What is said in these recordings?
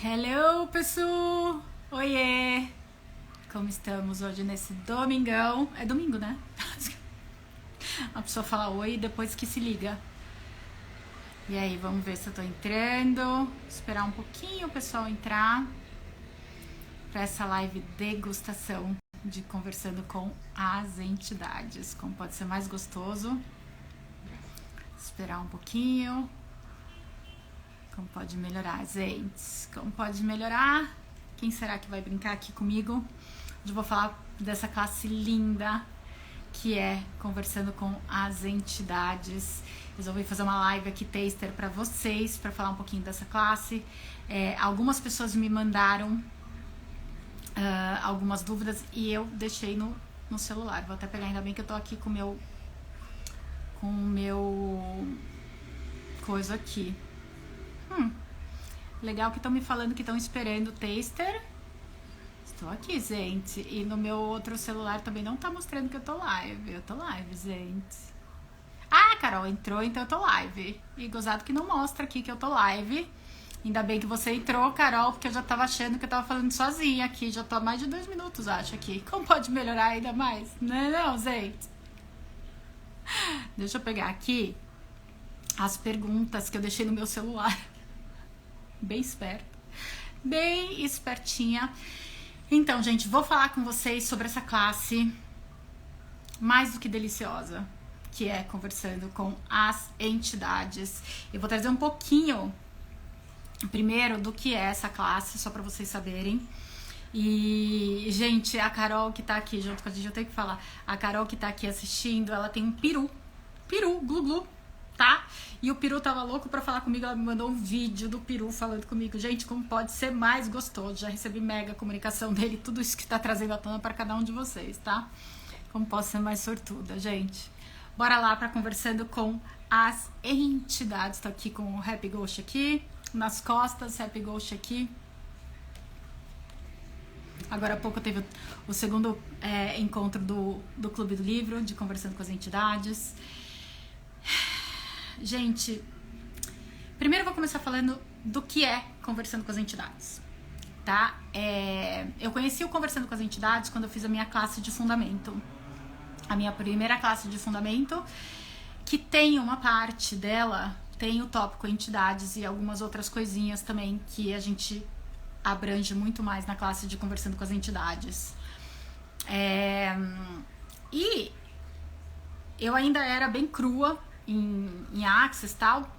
Hello, pessoal! Oiê! Como estamos hoje nesse domingão? É domingo, né? A pessoa fala oi e depois que se liga. E aí, vamos ver se eu tô entrando. Esperar um pouquinho o pessoal entrar para essa live degustação de conversando com as entidades. Como pode ser mais gostoso. Esperar um pouquinho. Como pode melhorar, gente? Como pode melhorar? Quem será que vai brincar aqui comigo? Hoje eu vou falar dessa classe linda que é Conversando com as Entidades. Resolvi fazer uma live aqui, taster, para vocês, para falar um pouquinho dessa classe. Algumas pessoas me mandaram algumas dúvidas e eu deixei no celular. Vou até pegar, ainda bem que eu tô aqui com o meu coisa aqui. Legal que estão me falando que estão esperando o taster. Estou aqui, gente. E no meu outro celular também não tá mostrando que eu tô live. Eu tô live, gente. Ah, Carol entrou, então eu tô live. E gozado que não mostra aqui que eu tô live. Ainda bem que você entrou, Carol, porque eu já tava achando que eu tava falando sozinha aqui. Já tô há mais de 2 minutos, acho, aqui. Como pode melhorar ainda mais? Não, gente. Deixa eu pegar aqui as perguntas que eu deixei no meu celular. Bem esperta. Bem espertinha. Então, gente, vou falar com vocês sobre essa classe mais do que deliciosa, que é Conversando com as Entidades. Eu vou trazer um pouquinho, primeiro, do que é essa classe, só para vocês saberem. E, gente, a Carol que tá aqui junto com a gente, eu tenho que falar, a Carol que tá aqui assistindo, ela tem um peru, glu glu, tá? E o peru tava louco pra falar comigo, ela me mandou um vídeo do peru falando comigo. Gente, como pode ser mais gostoso? Já recebi mega comunicação dele, tudo isso que tá trazendo à tona pra cada um de vocês, tá? Como posso ser mais sortuda, gente? Bora lá pra Conversando com as Entidades. Tô aqui com o Happy Ghost aqui, nas costas, Happy Ghost aqui. Agora há pouco teve o segundo encontro do Clube do Livro, de Conversando com as Entidades. Gente, primeiro eu vou começar falando do que é Conversando com as Entidades, tá? Eu conheci o Conversando com as Entidades quando eu fiz a minha classe de fundamento. A minha primeira classe de fundamento, que tem uma parte dela, tem o tópico entidades e algumas outras coisinhas também que a gente abrange muito mais na classe de Conversando com as Entidades. E eu ainda era bem crua em Access e tal,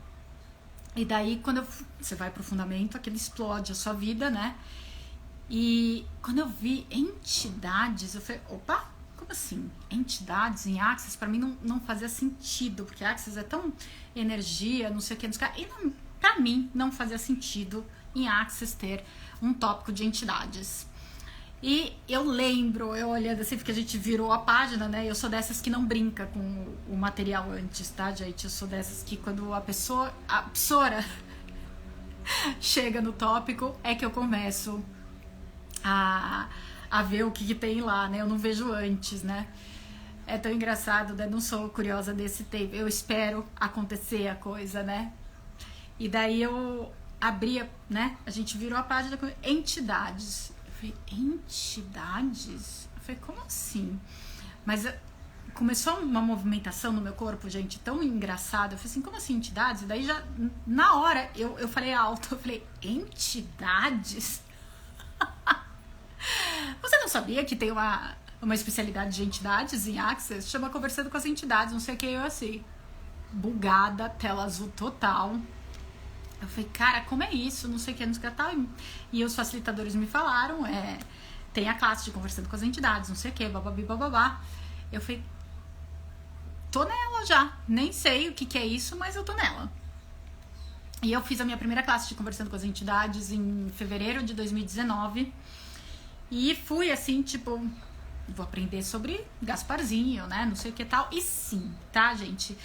e daí quando você vai pro fundamento, aquilo explode a sua vida, né? E quando eu vi entidades, eu falei, opa, como assim? Entidades em Access? Pra mim não fazia sentido, porque Access é tão energia, não sei o que, e não, pra mim não fazia sentido em Access ter um tópico de entidades. E eu lembro, eu olhando assim, porque a gente virou a página, né? Eu sou dessas que não brinca com o material antes, tá, gente? Eu sou dessas que quando a pessoa chega no tópico, é que eu começo a ver o que tem lá, né? Eu não vejo antes, né? É tão engraçado, né? Não sou curiosa desse tempo. Eu espero acontecer a coisa, né? E daí eu abria, né? A gente virou a página com entidades. Eu falei, entidades? Eu falei, como assim? Mas começou uma movimentação no meu corpo, gente, tão engraçada. Eu falei assim, como assim entidades? E daí já, na hora, eu falei alto, eu falei, entidades? Você não sabia que tem uma especialidade de entidades em Access? Chama Conversando com as Entidades, não sei o que, eu assim, bugada, tela azul total. Eu falei, cara, como é isso? Não sei o que, não sei o que, tal. E os facilitadores me falaram, tem a classe de Conversando com as Entidades, não sei o que, bababi, bababá. Eu falei, tô nela já, nem sei o que é isso, mas eu tô nela. E eu fiz a minha primeira classe de Conversando com as Entidades em fevereiro de 2019. E fui assim, tipo, vou aprender sobre Gasparzinho, né? Não sei o que tal. E sim, tá, gente?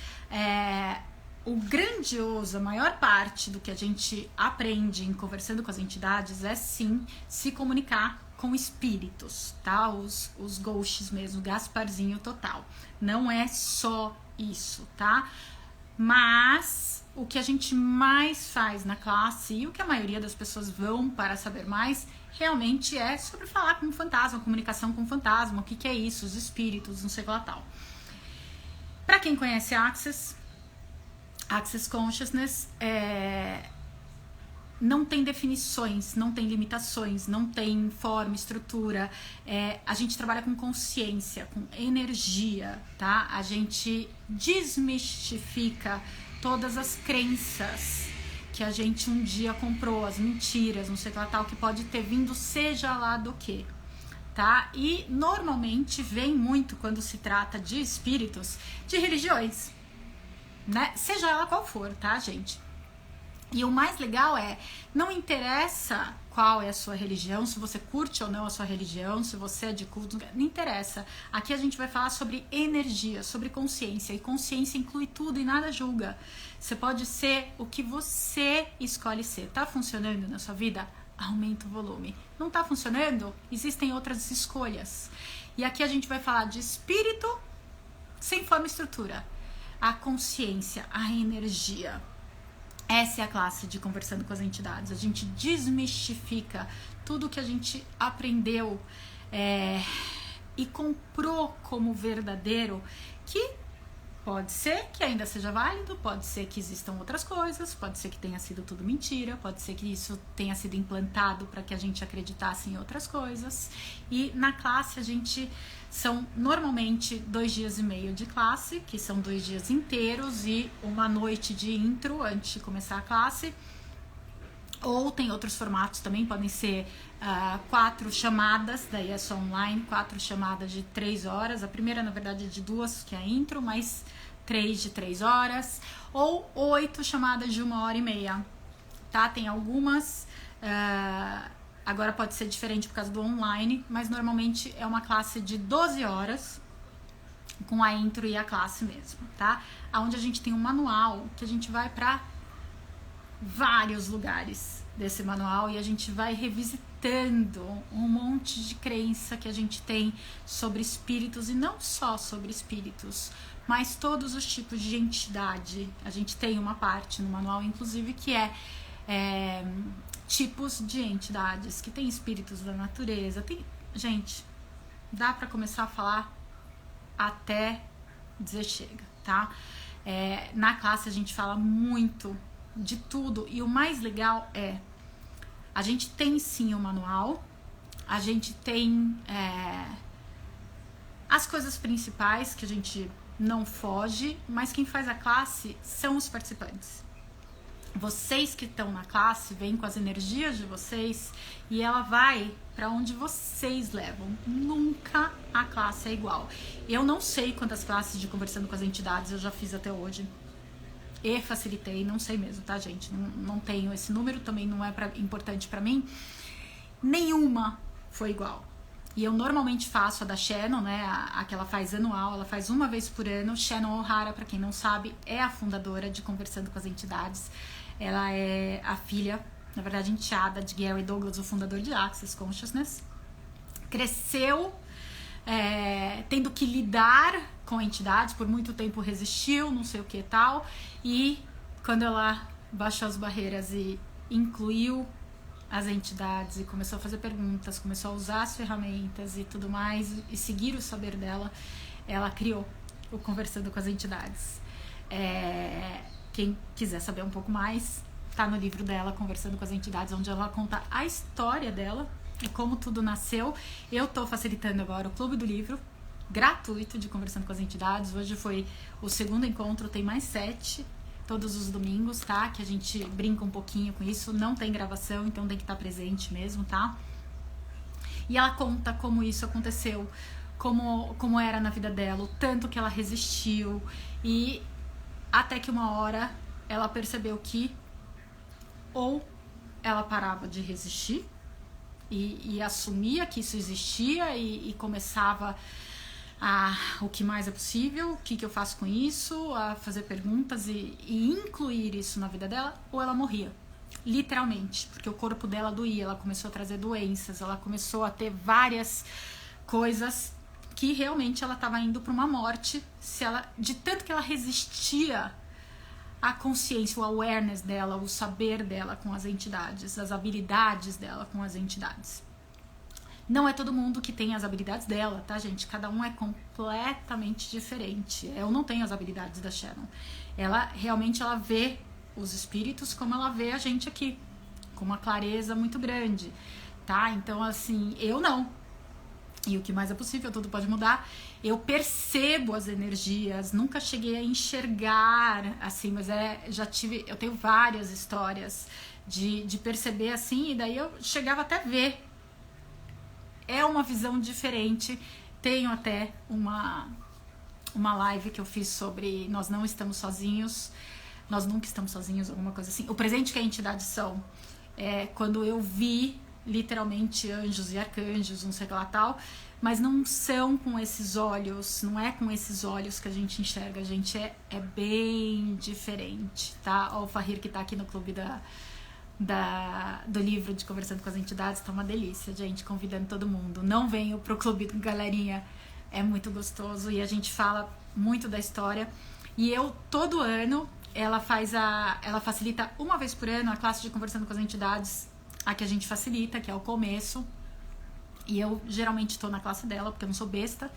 O grandioso, a maior parte do que a gente aprende em Conversando com as Entidades é sim se comunicar com espíritos, tá? Os ghosts mesmo, Gasparzinho total. Não é só isso, tá? Mas o que a gente mais faz na classe e o que a maioria das pessoas vão para saber mais realmente é sobre falar com o fantasma, comunicação com o fantasma, o que é isso, os espíritos, não sei o que lá tal. Para quem conhece Access Consciousness, não tem definições, não tem limitações, não tem forma, estrutura. A gente trabalha com consciência, com energia, tá? A gente desmistifica todas as crenças que a gente um dia comprou, as mentiras, não sei o que lá tal, que pode ter vindo seja lá do que, tá? E normalmente vem muito quando se trata de espíritos, de religiões, né? Seja ela qual for, tá, gente? E o mais legal não interessa qual é a sua religião, se você curte ou não a sua religião, se você é de culto, não interessa. Aqui a gente vai falar sobre energia, sobre consciência, e consciência inclui tudo e nada julga. Você pode ser o que você escolhe ser. Tá funcionando na sua vida? Aumenta o volume. Não tá funcionando? Existem outras escolhas. E aqui a gente vai falar de espírito sem forma e estrutura. A consciência, a energia. Essa é a classe de Conversando com as Entidades. A gente desmistifica tudo que a gente aprendeu e comprou como verdadeiro, que pode ser que ainda seja válido, pode ser que existam outras coisas, pode ser que tenha sido tudo mentira, pode ser que isso tenha sido implantado para que a gente acreditasse em outras coisas. E na classe são normalmente 2 dias e meio de classe, que são 2 dias inteiros e uma noite de intro antes de começar a classe. Ou tem outros formatos também, podem ser 4 chamadas, daí é só online, 4 chamadas de 3 horas. A primeira, na verdade, é de 2, que é a intro, mais 3 de 3 horas. Ou 8 chamadas de 1h30, tá? Tem algumas... Agora pode ser diferente por causa do online, mas normalmente é uma classe de 12 horas com a intro e a classe mesmo, tá? Onde a gente tem um manual que a gente vai para vários lugares desse manual e a gente vai revisitando um monte de crença que a gente tem sobre espíritos, e não só sobre espíritos, mas todos os tipos de entidade. A gente tem uma parte no manual, inclusive, que tipos de entidades, que tem espíritos da natureza, gente, dá para começar a falar até dizer chega, tá? Na classe a gente fala muito de tudo, e o mais legal a gente tem sim o manual, a gente tem as coisas principais que a gente não foge, mas quem faz a classe são os participantes. Vocês que estão na classe vêm com as energias de vocês e ela vai para onde vocês levam. Nunca a classe é igual. Eu não sei quantas classes de Conversando com as Entidades eu já fiz até hoje. E facilitei, não sei mesmo, tá, gente? Não tenho esse número, também não é importante para mim. Nenhuma foi igual. E eu normalmente faço a da Shannon, né? A que ela faz anual, ela faz uma vez por ano. Shannon O'Hara, para quem não sabe, é a fundadora de Conversando com as Entidades. Ela é a filha, na verdade, enteada de Gary Douglas, o fundador de Access Consciousness. Cresceu tendo que lidar com entidades, por muito tempo resistiu, não sei o que e tal. E quando ela baixou as barreiras e incluiu as entidades e começou a fazer perguntas, começou a usar as ferramentas e tudo mais, e seguir o saber dela, ela criou o Conversando com as Entidades. Quem quiser saber um pouco mais, tá no livro dela, Conversando com as Entidades, onde ela conta a história dela e como tudo nasceu. Eu tô facilitando agora o Clube do Livro, gratuito, de Conversando com as Entidades. Hoje foi o segundo encontro, tem mais 7, todos os domingos, tá? Que a gente brinca um pouquinho com isso, não tem gravação, então tem que estar presente mesmo, tá? E ela conta como isso aconteceu, como era na vida dela, o tanto que ela resistiu, e até que uma hora ela percebeu que ou ela parava de resistir e assumia que isso existia e começava o que mais é possível, o que eu faço com isso, a fazer perguntas e incluir isso na vida dela, ou ela morria, literalmente, porque o corpo dela doía, ela começou a trazer doenças, ela começou a ter várias coisas que realmente ela estava indo para uma morte, de tanto que ela resistia a consciência, o awareness dela, o saber dela com as entidades, as habilidades dela com as entidades. Não é todo mundo que tem as habilidades dela, tá, gente? Cada um é completamente diferente. Eu não tenho as habilidades da Shannon. Ela realmente ela vê os espíritos como ela vê a gente aqui, com uma clareza muito grande, tá? Então, assim, eu não. E o que mais é possível, tudo pode mudar. Eu percebo as energias, nunca cheguei a enxergar, assim, mas eu tenho várias histórias de perceber assim, e daí eu chegava até a ver. É uma visão diferente. Tenho até uma live que eu fiz sobre nós não estamos sozinhos, nós nunca estamos sozinhos, alguma coisa assim. O presente que a entidade são, quando eu vi literalmente anjos e arcanjos, não sei lá tal, mas não são com esses olhos, não é com esses olhos que a gente enxerga, a gente é bem diferente, tá? Ó, o Fahir que tá aqui no clube do livro de Conversando com as Entidades, tá uma delícia, gente, convidando todo mundo. Não venham pro clube, galerinha, é muito gostoso e a gente fala muito da história. E eu, todo ano, ela facilita uma vez por ano a classe de Conversando com as Entidades, a que a gente facilita, que é o começo. E eu geralmente tô na classe dela, porque eu não sou besta.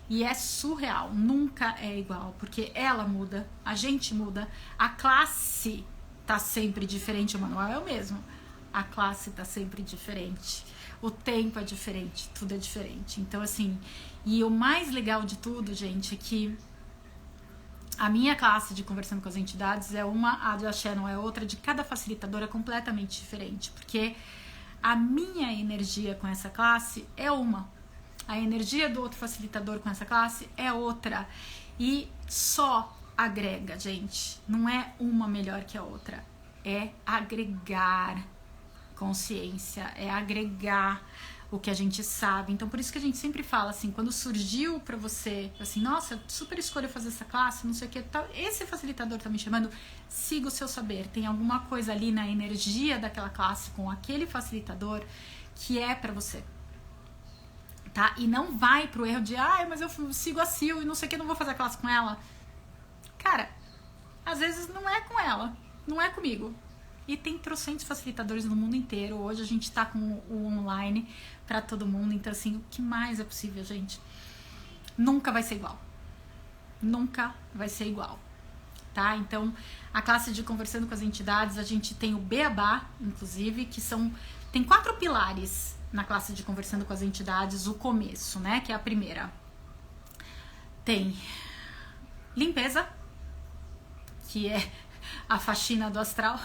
E é surreal, nunca é igual, porque ela muda, a gente muda, a classe tá sempre diferente, o manual é o mesmo. A classe tá sempre diferente, o tempo é diferente, tudo é diferente. Então, assim, e o mais legal de tudo, gente, é que a minha classe de Conversando com as Entidades é uma, a da Shannon é outra, de cada facilitadora é completamente diferente, porque a minha energia com essa classe é uma, a energia do outro facilitador com essa classe é outra, e só agrega, gente, não é uma melhor que a outra, é agregar consciência, é agregar o que a gente sabe. Então por isso que a gente sempre fala assim, quando surgiu pra você, assim, nossa, super escolha fazer essa classe, não sei o que, tá, esse facilitador tá me chamando, siga o seu saber, tem alguma coisa ali na energia daquela classe com aquele facilitador que é pra você, tá? E não vai pro erro de, mas eu sigo a Sil e não sei o que, não vou fazer a classe com ela. Cara, às vezes não é com ela, não é comigo. E tem trocentos facilitadores no mundo inteiro. Hoje a gente tá com o online pra todo mundo. Então, assim, o que mais é possível, gente? Nunca vai ser igual. Nunca vai ser igual, tá? Então, a classe de Conversando com as Entidades, a gente tem o Beabá, inclusive, que tem 4 pilares na classe de Conversando com as Entidades, o começo, né? Que é a primeira. Tem limpeza, que é a faxina do astral,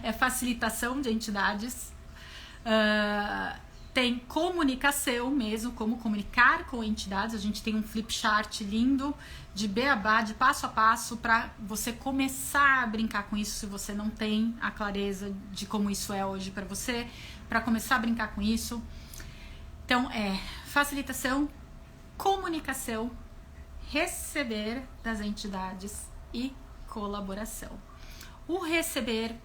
é facilitação de entidades, tem comunicação mesmo, como comunicar com entidades. A gente tem um flip chart lindo de beabá, de passo a passo, para você começar a brincar com isso, se você não tem a clareza de como isso é hoje para você, para começar a brincar com isso. Então facilitação, comunicação, receber das entidades e colaboração. O receber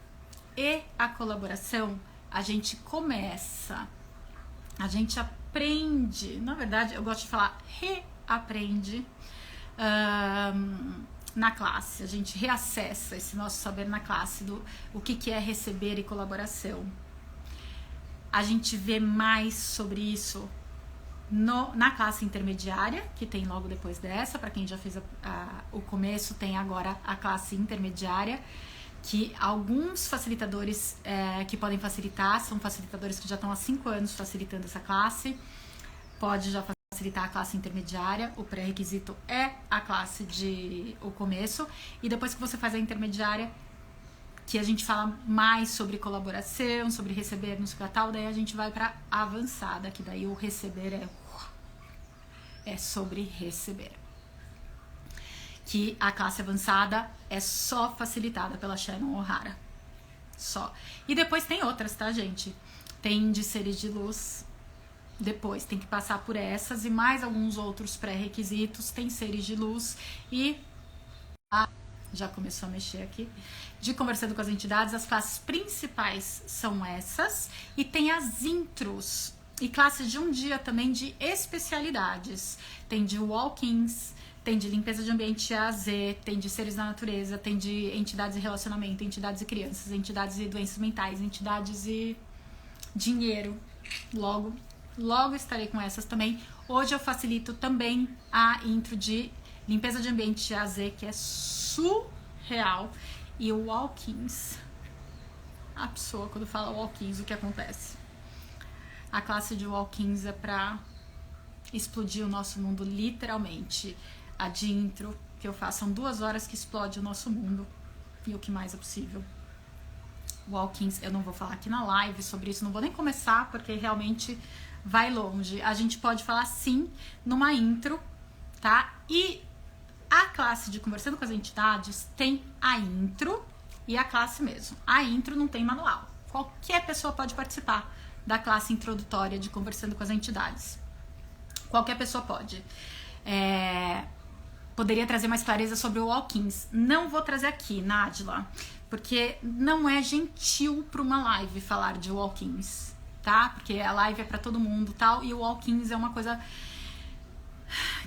e a colaboração, a gente começa, a gente aprende, na verdade eu gosto de falar reaprende na classe, a gente reacessa esse nosso saber na classe do o que é receber e colaboração. A gente vê mais sobre isso na classe intermediária, que tem logo depois dessa. Para quem já fez o começo, tem agora a classe intermediária, que alguns facilitadores que podem facilitar, são facilitadores que já estão há 5 anos facilitando essa classe, pode já facilitar a classe intermediária. O pré-requisito é a classe de o começo, e depois que você faz a intermediária, que a gente fala mais sobre colaboração, sobre receber, não sei o que tal, daí a gente vai para avançada, que daí o receber é sobre receber. Que a classe avançada é só facilitada pela Shannon O'Hara. Só. E depois tem outras, tá, gente? Tem de seres de luz. Depois tem que passar por essas e mais alguns outros pré-requisitos. Tem seres de luz e já começou a mexer aqui. De Conversando com as Entidades, as classes principais são essas. E tem as intros. E classes de um dia também de especialidades. Tem de walk-ins, Tem de limpeza de ambiente A a Z, tem de seres da natureza, tem de entidades e relacionamento, entidades e crianças, entidades e doenças mentais, entidades e dinheiro. Logo estarei com essas também. Hoje eu facilito também a intro de limpeza de ambiente A a Z, que é surreal. E o Walk-ins. A pessoa, quando fala Walk-ins, o que acontece? A classe de Walk-ins é pra explodir o nosso mundo, literalmente. A de intro que eu faço são 2 horas que explode o nosso mundo e o que mais é possível. Walk-ins, eu não vou falar aqui na live sobre isso, não vou nem começar porque realmente vai longe. A gente pode falar sim numa intro, tá? E a classe de Conversando com as Entidades tem a intro e a classe mesmo. A intro não tem manual. Qualquer pessoa pode participar da classe introdutória de Conversando com as Entidades. Qualquer pessoa pode. Poderia trazer mais clareza sobre o Walk-ins. Não vou trazer aqui, Nádila, porque não é gentil para uma live falar de Walk-ins, tá? Porque a live é para todo mundo e tal, e o Walk-ins é uma coisa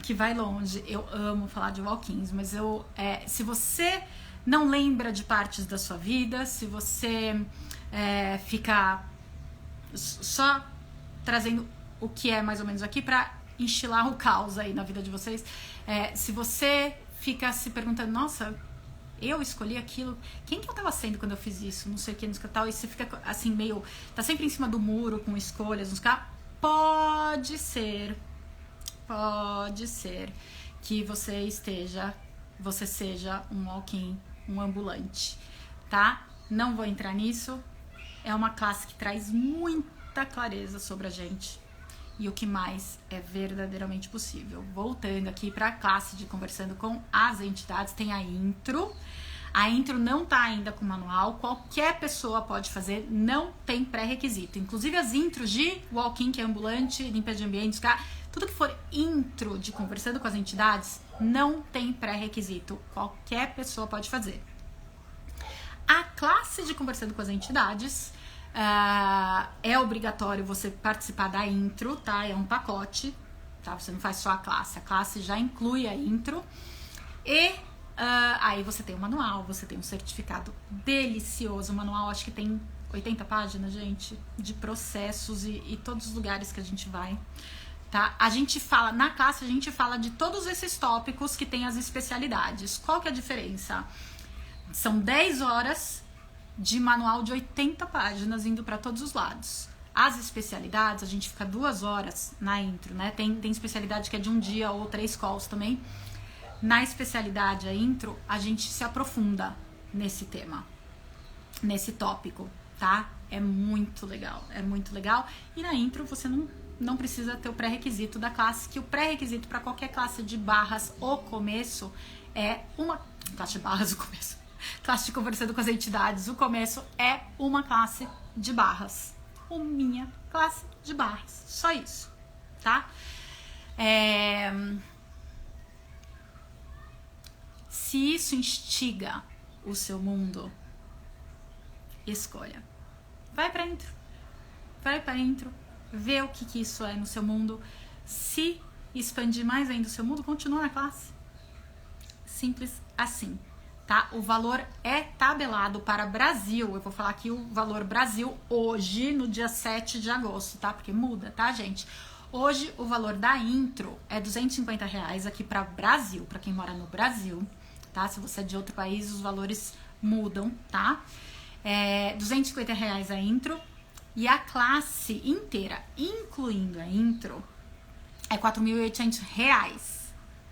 que vai longe. Eu amo falar de Walk-ins, mas se você não lembra de partes da sua vida, se você fica só trazendo o que é mais ou menos aqui para enchilar o caos aí na vida de vocês, se você fica se perguntando, nossa, eu escolhi aquilo, quem que eu tava sendo quando eu fiz isso, não sei o que, não sei o que tal, e você fica assim meio, tá sempre em cima do muro com escolhas, pode ser que você seja um walk-in, um ambulante, tá? Não vou entrar nisso, é uma classe que traz muita clareza sobre a gente e o que mais é verdadeiramente possível. Voltando aqui para a classe de Conversando com as Entidades, tem a intro. A intro não tá ainda com manual, qualquer pessoa pode fazer, não tem pré-requisito. Inclusive as intros de walk-in, que é ambulante, limpeza de ambientes, tudo que for intro de Conversando com as Entidades, não tem pré-requisito. Qualquer pessoa pode fazer. A classe de Conversando com as Entidades, é obrigatório você participar da intro, tá? É um pacote, tá? Você não faz só a classe já inclui a intro. E aí você tem o manual, você tem um certificado delicioso. O manual acho que tem 80 páginas, gente, de processos e todos os lugares que a gente vai, tá? Na classe a gente fala de todos esses tópicos que tem as especialidades. Qual que é a diferença? São 10 horas de manual de 80 páginas indo para todos os lados. As especialidades, a gente fica 2 horas na intro, né? Tem especialidade que é de 1 dia ou 3 calls também. Na especialidade, a intro, a gente se aprofunda nesse tema, nesse tópico, tá? É muito legal, é muito legal. E na intro você não precisa ter o pré-requisito da classe, que o pré-requisito para qualquer classe de barras, o começo, é uma... Classe de barras, o começo. Classe de Conversando com as Entidades, o começo é uma classe de barras. Minha classe de barras. Só isso, tá? Se isso instiga o seu mundo, escolha. Vai pra intro. Vai pra intro. Vê o que isso é no seu mundo. Se expandir mais ainda o seu mundo, continua na classe. Simples assim. Tá? O valor é tabelado para Brasil. Eu vou falar aqui o valor Brasil hoje, no dia 7 de agosto, tá? Porque muda, tá, gente? Hoje o valor da intro é R$250 aqui para Brasil, para quem mora no Brasil, tá? Se você é de outro país, os valores mudam, tá? R$250 a intro e a classe inteira, incluindo a intro, é R$4.800.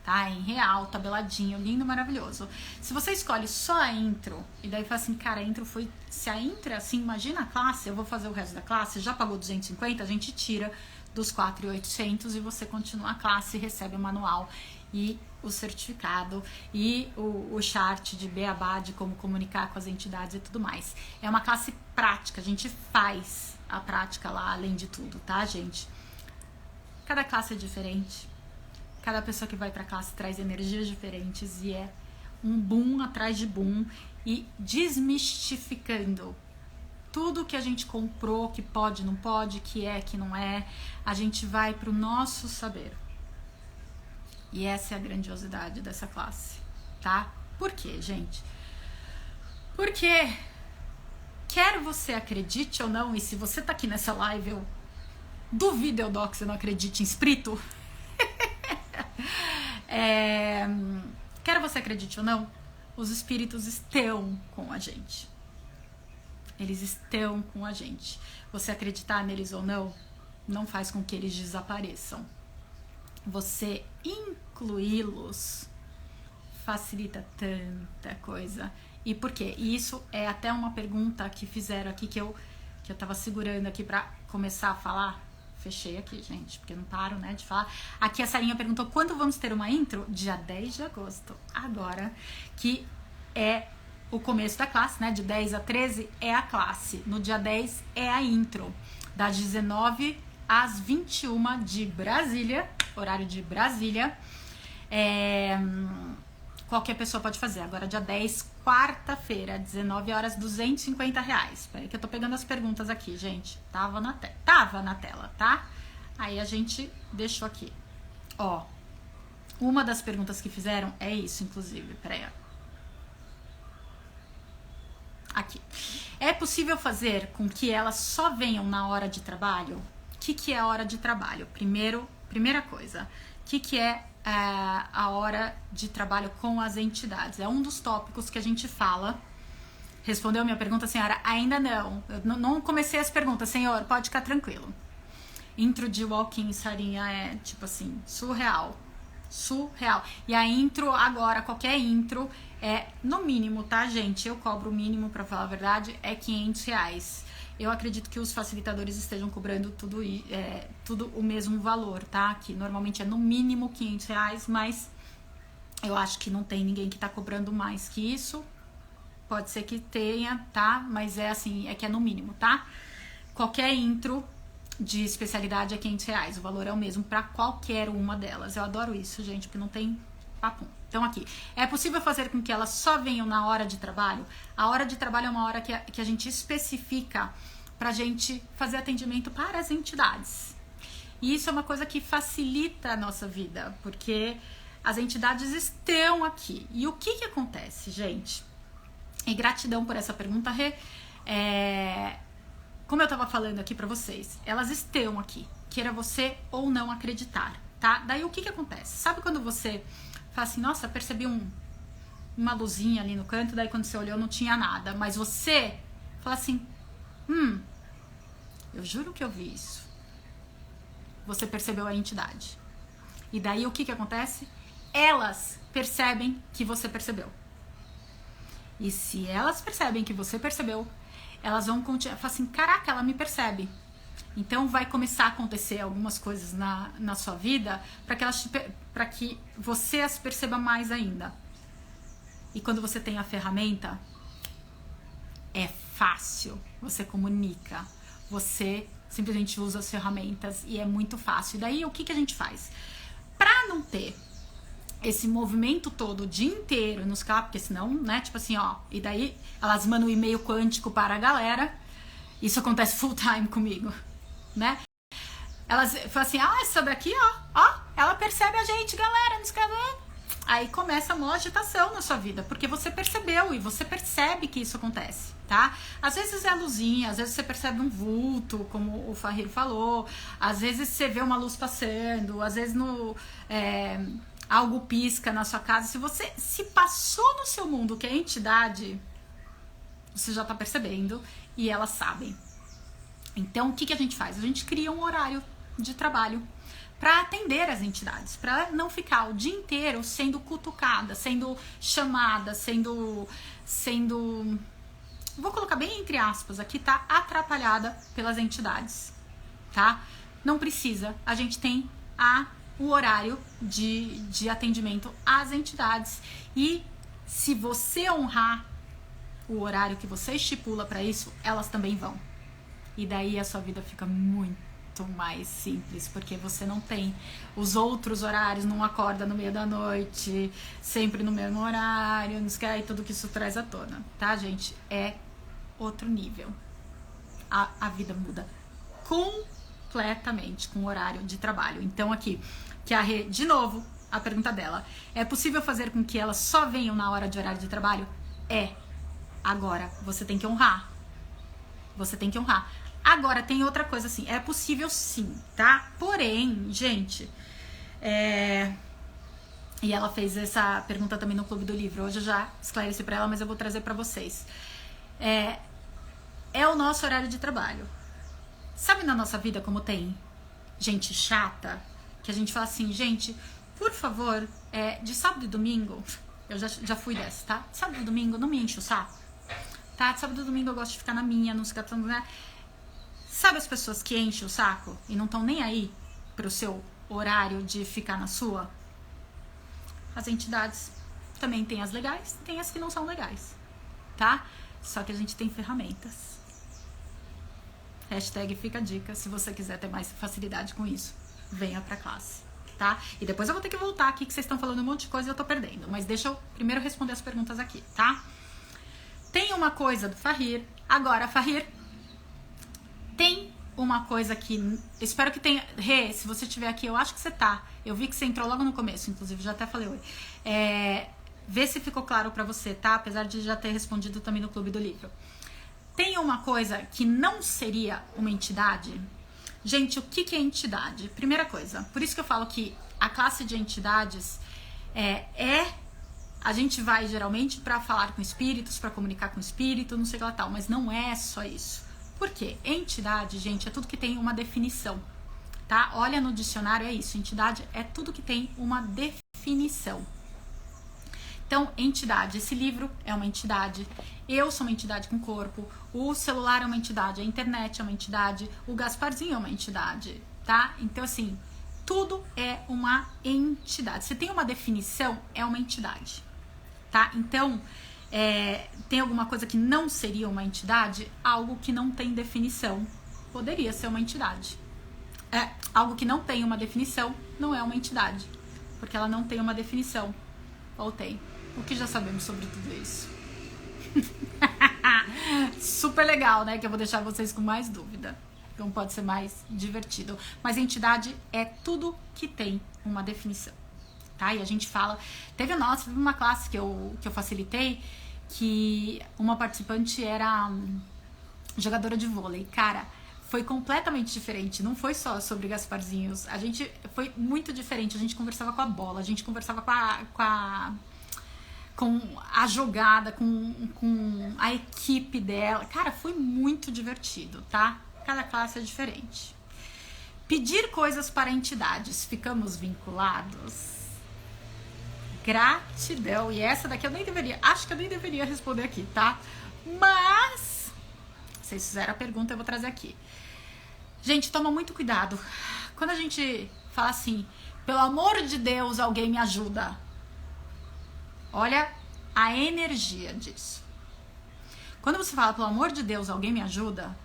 Tá? Em real, tabeladinho, lindo, maravilhoso. Se você escolhe só a intro, e daí fala assim, cara, a intro foi... Se a intro é assim, imagina a classe, eu vou fazer o resto da classe, já pagou 250, a gente tira dos 4.800 e você continua a classe, recebe o manual e o certificado e o chart de beabá, de como comunicar com as entidades e tudo mais. É uma classe prática, a gente faz a prática lá, além de tudo, tá, gente? Cada classe é diferente. Cada pessoa que vai pra classe traz energias diferentes e é um boom atrás de boom e desmistificando tudo que a gente comprou, que pode, não pode, que não é, a gente vai pro nosso saber. E essa é a grandiosidade dessa classe, tá? Por quê, gente? Porque quer você acredite ou não, e se você tá aqui nessa live, eu duvido, Eudó, que você não acredite em espírito. Quer você acredite ou não, os espíritos estão com a gente. Eles estão com a gente. Você acreditar neles ou não faz com que eles desapareçam. Você incluí-los facilita tanta coisa. E por quê? E isso é até uma pergunta que fizeram aqui que eu tava segurando aqui pra começar a falar. Fechei aqui, gente, porque não paro, né, de falar. Aqui a Sarinha perguntou quando vamos ter uma intro? Dia 10 de agosto. Agora, que é o começo da classe, né? De 10 a 13 é a classe. No dia 10 é a intro. Das 19 às 21 de Brasília, horário de Brasília. Qualquer pessoa pode fazer. Agora, dia 10, quarta-feira, 19 horas, R$250. Espera que eu tô pegando as perguntas aqui, gente. Tava na tela, tá? Aí a gente deixou aqui. Ó, uma das perguntas que fizeram é isso, inclusive. Peraí, ó. Aqui. É possível fazer com que elas só venham na hora de trabalho? O que é a hora de trabalho? Primeira coisa, o que é a hora de trabalho com as entidades? É um dos tópicos que a gente fala. Respondeu a minha pergunta, senhora? Ainda não. Eu não comecei as perguntas, senhor, pode ficar tranquilo. Intro de walk-in, Sarinha, é tipo assim, surreal. E a intro agora, qualquer intro é no mínimo, tá, gente? Eu cobro o mínimo, pra falar a verdade, é R$500. Eu acredito que os facilitadores estejam cobrando tudo o mesmo valor, tá? Que normalmente é no mínimo R$500, mas eu acho que não tem ninguém que tá cobrando mais que isso. Pode ser que tenha, tá? Mas é assim, é que é no mínimo, tá? Qualquer intro de especialidade é R$500. O valor é o mesmo para qualquer uma delas. Eu adoro isso, gente, porque não tem papo. Então aqui, é possível fazer com que elas só venham na hora de trabalho? A hora de trabalho é uma hora que a gente especifica pra gente fazer atendimento para as entidades. E isso é uma coisa que facilita a nossa vida, porque as entidades estão aqui. E o que acontece, gente? E gratidão por essa pergunta, Rê. Como eu tava falando aqui pra vocês, elas estão aqui, queira você ou não acreditar, tá? Daí o que acontece? Sabe quando você fala assim, nossa, percebi uma luzinha ali no canto, daí quando você olhou não tinha nada, mas você fala assim, eu juro que eu vi isso. Você percebeu a entidade. E daí o que acontece? Elas percebem que você percebeu. E se elas percebem que você percebeu, elas vão continuar, falar assim, caraca, ela me percebe. Então vai começar a acontecer algumas coisas na sua vida para que você as perceba mais ainda. E quando você tem a ferramenta, é fácil, você comunica, você simplesmente usa as ferramentas e é muito fácil. E daí o que a gente faz? Pra não ter esse movimento todo o dia inteiro nos carros, porque senão, né, tipo assim, ó, e daí elas mandam um e-mail quântico para a galera, isso acontece full time comigo, né? Elas falam assim, essa daqui, ó, ela percebe a gente, galera, nos carros. Aí começa uma agitação na sua vida, porque você percebeu e você percebe que isso acontece, tá? Às vezes é a luzinha, às vezes você percebe um vulto, como o Fahir falou, às vezes você vê uma luz passando, às vezes algo pisca na sua casa. Se você se passou no seu mundo que é entidade, você já tá percebendo e elas sabem. Então, o que a gente faz? A gente cria um horário de trabalho para atender as entidades, para não ficar o dia inteiro sendo cutucada, sendo chamada, sendo vou colocar bem entre aspas aqui, tá? Atrapalhada pelas entidades, tá? Não precisa, a gente tem o horário de atendimento às entidades. E se você honrar o horário que você estipula para isso, elas também vão. E daí a sua vida fica muito mais simples, porque você não tem os outros horários, não acorda no meio da noite, sempre no mesmo horário, não sei, tudo que isso traz à tona, tá, gente? É outro nível. A vida muda completamente com o horário de trabalho. Então aqui, que a Rê, de novo, a pergunta dela. É possível fazer com que elas só venham na hora de horário de trabalho? É. Agora, você tem que honrar. Você tem que honrar. Agora, tem outra coisa assim. É possível sim, tá? Porém, gente... E ela fez essa pergunta também no Clube do Livro. Hoje eu já esclareci pra ela, mas eu vou trazer pra vocês. É o nosso horário de trabalho. Sabe na nossa vida como tem gente chata? Que a gente fala assim, gente, por favor, de sábado e domingo... Eu já fui dessa, tá? Sábado e domingo não me enche o saco. Tá? De sábado e domingo eu gosto de ficar na minha, não se gastando, né? Sabe as pessoas que enchem o saco e não estão nem aí pro seu horário de ficar na sua? As entidades também tem as legais, tem as que não são legais, tá? Só que a gente tem ferramentas. Hashtag fica a dica, se você quiser ter mais facilidade com isso, venha pra classe. Tá? E depois eu vou ter que voltar aqui, que vocês estão falando um monte de coisa e eu tô perdendo. Mas deixa eu primeiro responder as perguntas aqui, tá? Tem uma coisa do Fahir. Agora, Fahir, tem uma coisa que... Espero que tenha... Rê, se você estiver aqui, eu acho que você tá. Eu vi que você entrou logo no começo, inclusive, já até falei oi. Vê se ficou claro pra você, tá? Apesar de já ter respondido também no Clube do Livro. Tem uma coisa que não seria uma entidade... Gente, o que é entidade? Primeira coisa, por isso que eu falo que a classe de entidades a gente vai geralmente para falar com espíritos, para comunicar com espírito, não sei o que lá tal, mas não é só isso. Por quê? Entidade, gente, é tudo que tem uma definição, tá? Olha no dicionário, é isso, entidade é tudo que tem uma definição. Então, entidade, esse livro é uma entidade, eu sou uma entidade com corpo, o celular é uma entidade, a internet é uma entidade, o Gasparzinho é uma entidade, tá? Então, assim, tudo é uma entidade. Se tem uma definição, é uma entidade, tá? Então, tem alguma coisa que não seria uma entidade? Algo que não tem definição poderia ser uma entidade. Algo que não tem uma definição não é uma entidade, porque ela não tem uma definição. Voltei. O que já sabemos sobre tudo isso? Super legal, né? Que eu vou deixar vocês com mais dúvida. Então pode ser mais divertido. Mas entidade é tudo que tem uma definição, tá? E a gente fala... Teve uma classe que eu facilitei, que uma participante era jogadora de vôlei. Cara, foi completamente diferente. Não foi só sobre Gasparzinhos. Foi muito diferente. A gente conversava com a bola, a gente conversava com a jogada, com a equipe dela. Cara, foi muito divertido, tá? Cada classe é diferente. Pedir coisas para entidades. Ficamos vinculados? Gratidão. E essa daqui eu nem deveria... Acho que eu nem deveria responder aqui, tá? Mas... Vocês fizeram a pergunta, eu vou trazer aqui. Gente, toma muito cuidado. Quando a gente fala assim... Pelo amor de Deus, alguém me ajuda. Olha a energia disso. Quando você fala, pelo amor de Deus, alguém me ajuda,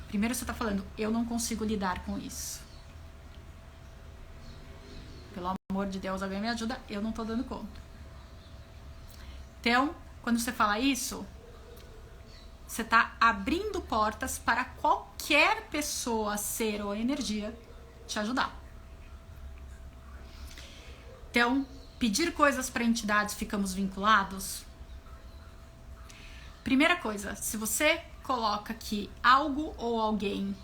primeiro você está falando, eu não consigo lidar com isso. Pelo amor de Deus, alguém me ajuda, eu não estou dando conta. Então, quando você fala isso, você está abrindo portas para qualquer pessoa, ser ou energia te ajudar. Então, pedir coisas para entidades, ficamos vinculados? Primeira coisa, se você coloca que algo ou alguém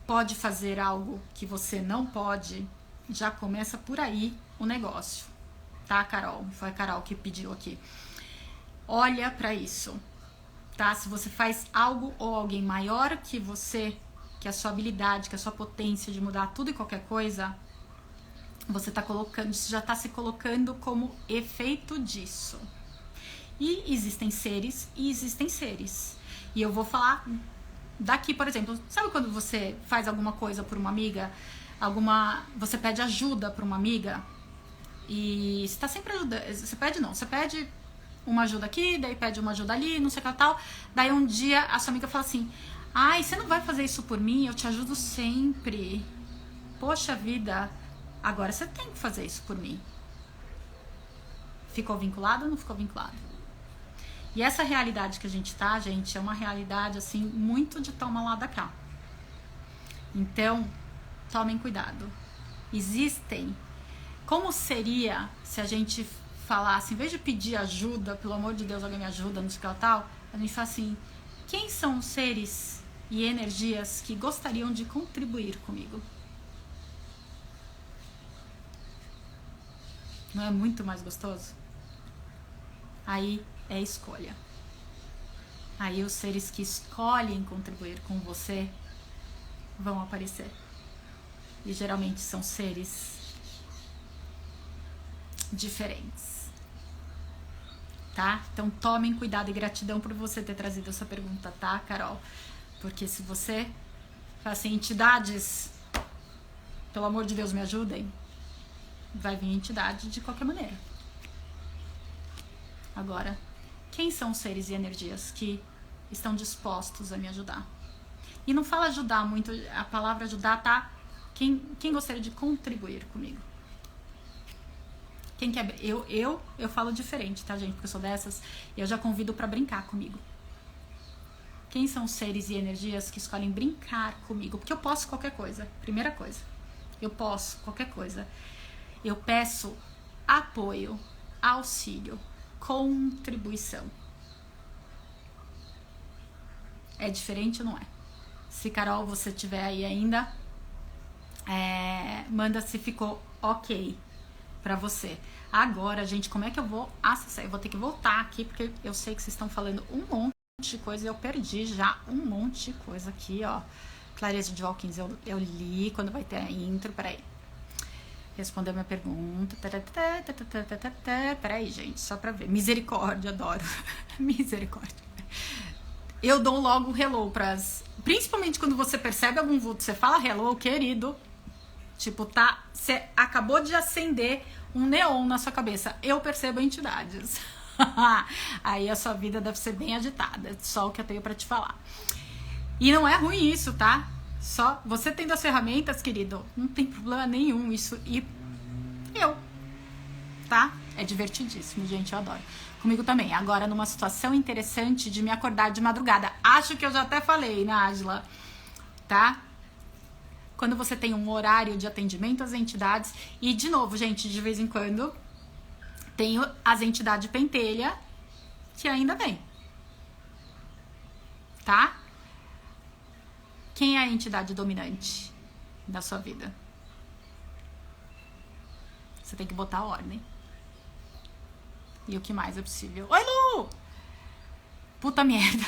pode fazer algo que você não pode, já começa por aí o negócio, tá, Carol? Foi a Carol que pediu aqui. Olha para isso, tá? Se você faz algo ou alguém maior que você, que a sua habilidade, que a sua potência de mudar tudo e qualquer coisa... Você já está se colocando como efeito disso. E existem seres e existem seres. E eu vou falar daqui, por exemplo, sabe quando você faz alguma coisa por uma amiga, você pede ajuda para uma amiga e você está sempre ajudando, você pede uma ajuda aqui, daí pede uma ajuda ali, não sei o que tal, daí um dia a sua amiga fala assim, ai, você não vai fazer isso por mim? Eu te ajudo sempre. Poxa vida... Agora você tem que fazer isso por mim. Ficou vinculado ou não ficou vinculado? E essa realidade que a gente tá, gente, é uma realidade assim, muito de toma lá da cá. Então, tomem cuidado. Existem Como seria se a gente falasse, em vez de pedir ajuda, pelo amor de Deus, alguém me ajuda, não sei o que tal, a gente fala assim, quem são os seres e energias que gostariam de contribuir comigo? Não é muito mais gostoso? Aí é escolha. Aí os seres que escolhem contribuir com você vão aparecer. E geralmente são seres diferentes. Tá? Então tomem cuidado e gratidão por você ter trazido essa pergunta, tá, Carol? Porque se você fala assim, entidades, pelo amor de Deus, me ajudem, vai vir entidade de qualquer maneira. Agora, quem são os seres e energias que estão dispostos a me ajudar? E não fala ajudar muito, a palavra ajudar, tá? Quem gostaria de contribuir comigo? Quem quer? Eu falo diferente, tá, gente? Porque eu sou dessas e eu já convido pra brincar comigo. Quem são os seres e energias que escolhem brincar comigo? Porque eu posso qualquer coisa. Primeira coisa. Eu posso qualquer coisa. Eu peço apoio, auxílio, contribuição. É diferente ou não é? Se, Carol, você tiver aí ainda, manda se ficou ok pra você. Agora, gente, como é que eu vou acessar? Eu vou ter que voltar aqui, porque eu sei que vocês estão falando um monte de coisa e eu perdi já um monte de coisa aqui, ó. Clareza de Valquins, eu li quando vai ter a intro, peraí. Respondeu minha pergunta. Peraí, gente, só pra ver. Misericórdia, adoro. Misericórdia. Eu dou logo hello pras... Principalmente quando você percebe algum vulto, você fala hello, querido. Tipo, tá... Você acabou de acender um neon na sua cabeça. Eu percebo entidades. Aí a sua vida deve ser bem agitada. Só o que eu tenho pra te falar. E não é ruim isso, tá? Só você tendo as ferramentas, querido, não tem problema nenhum isso. E eu, tá? É divertidíssimo, gente, eu adoro. Comigo também. Agora, numa situação interessante de me acordar de madrugada. Acho que eu já até falei, Nájila, tá? Quando você tem um horário de atendimento às entidades. E, de novo, gente, de vez em quando, tenho as entidades pentelha que ainda vem. Tá? Quem é a entidade dominante da sua vida? Você tem que botar a ordem. E o que mais é possível? Oi, Lu! Puta merda.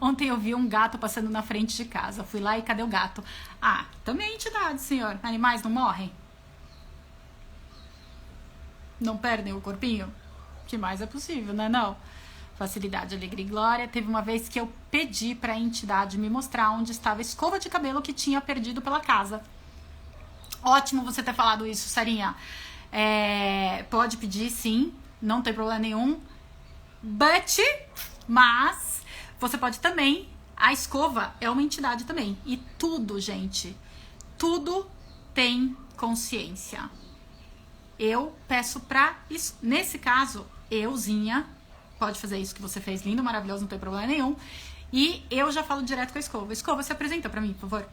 Ontem eu vi um gato passando na frente de casa. Fui lá e cadê o gato? Ah, também é entidade, senhor. Animais não morrem? Não perdem o corpinho? O que mais é possível, né? Não. Facilidade, alegria e glória. Teve uma vez que eu pedi pra entidade me mostrar onde estava a escova de cabelo que tinha perdido pela casa. Ótimo você ter falado isso, Sarinha. Pode pedir, sim. Não tem problema nenhum. Mas você pode também. A escova é uma entidade também. E tudo, gente, tudo tem consciência. Eu peço pra isso. Nesse caso, euzinha, pode fazer isso que você fez, lindo, maravilhoso, não tem problema nenhum. E eu já falo direto com a escova. Escova, se apresenta pra mim, por favor.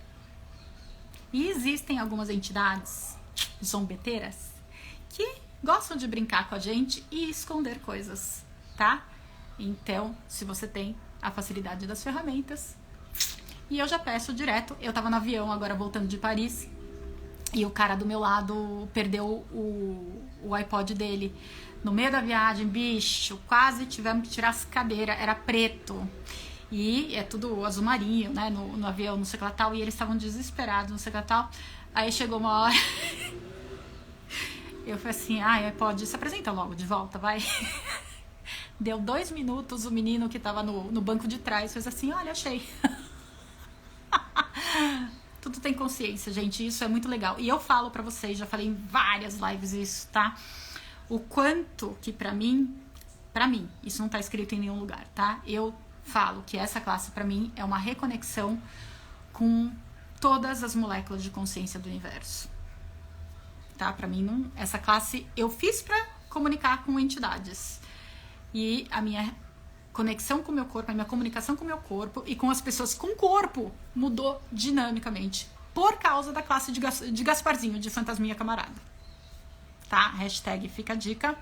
E existem algumas entidades zombeteiras que gostam de brincar com a gente e esconder coisas, tá? Então, se você tem a facilidade das ferramentas, e eu já peço direto. Eu tava no avião agora voltando de Paris e o cara do meu lado perdeu o iPod dele no meio da viagem, bicho, quase tivemos que tirar as cadeiras, era preto e é tudo azul marinho, né, no avião, não sei o que lá tal, e eles estavam desesperados, não sei o que lá tal. Aí chegou uma hora eu falei assim, iPod, se apresenta logo de volta, vai. Deu 2 minutos, o menino que tava no banco de trás fez assim, olha, achei. Tudo tem consciência, gente, isso é muito legal. E eu falo pra vocês, já falei em várias lives isso, tá? O quanto que pra mim, isso não tá escrito em nenhum lugar, tá? Eu falo que essa classe pra mim é uma reconexão com todas as moléculas de consciência do universo. Tá? Pra mim, não, essa classe eu fiz pra comunicar com entidades. E a minha conexão com o meu corpo, a minha comunicação com o meu corpo e com as pessoas com o corpo mudou dinamicamente por causa da classe de Gasparzinho, de Fantasminha Camarada. tá? Hashtag fica a dica.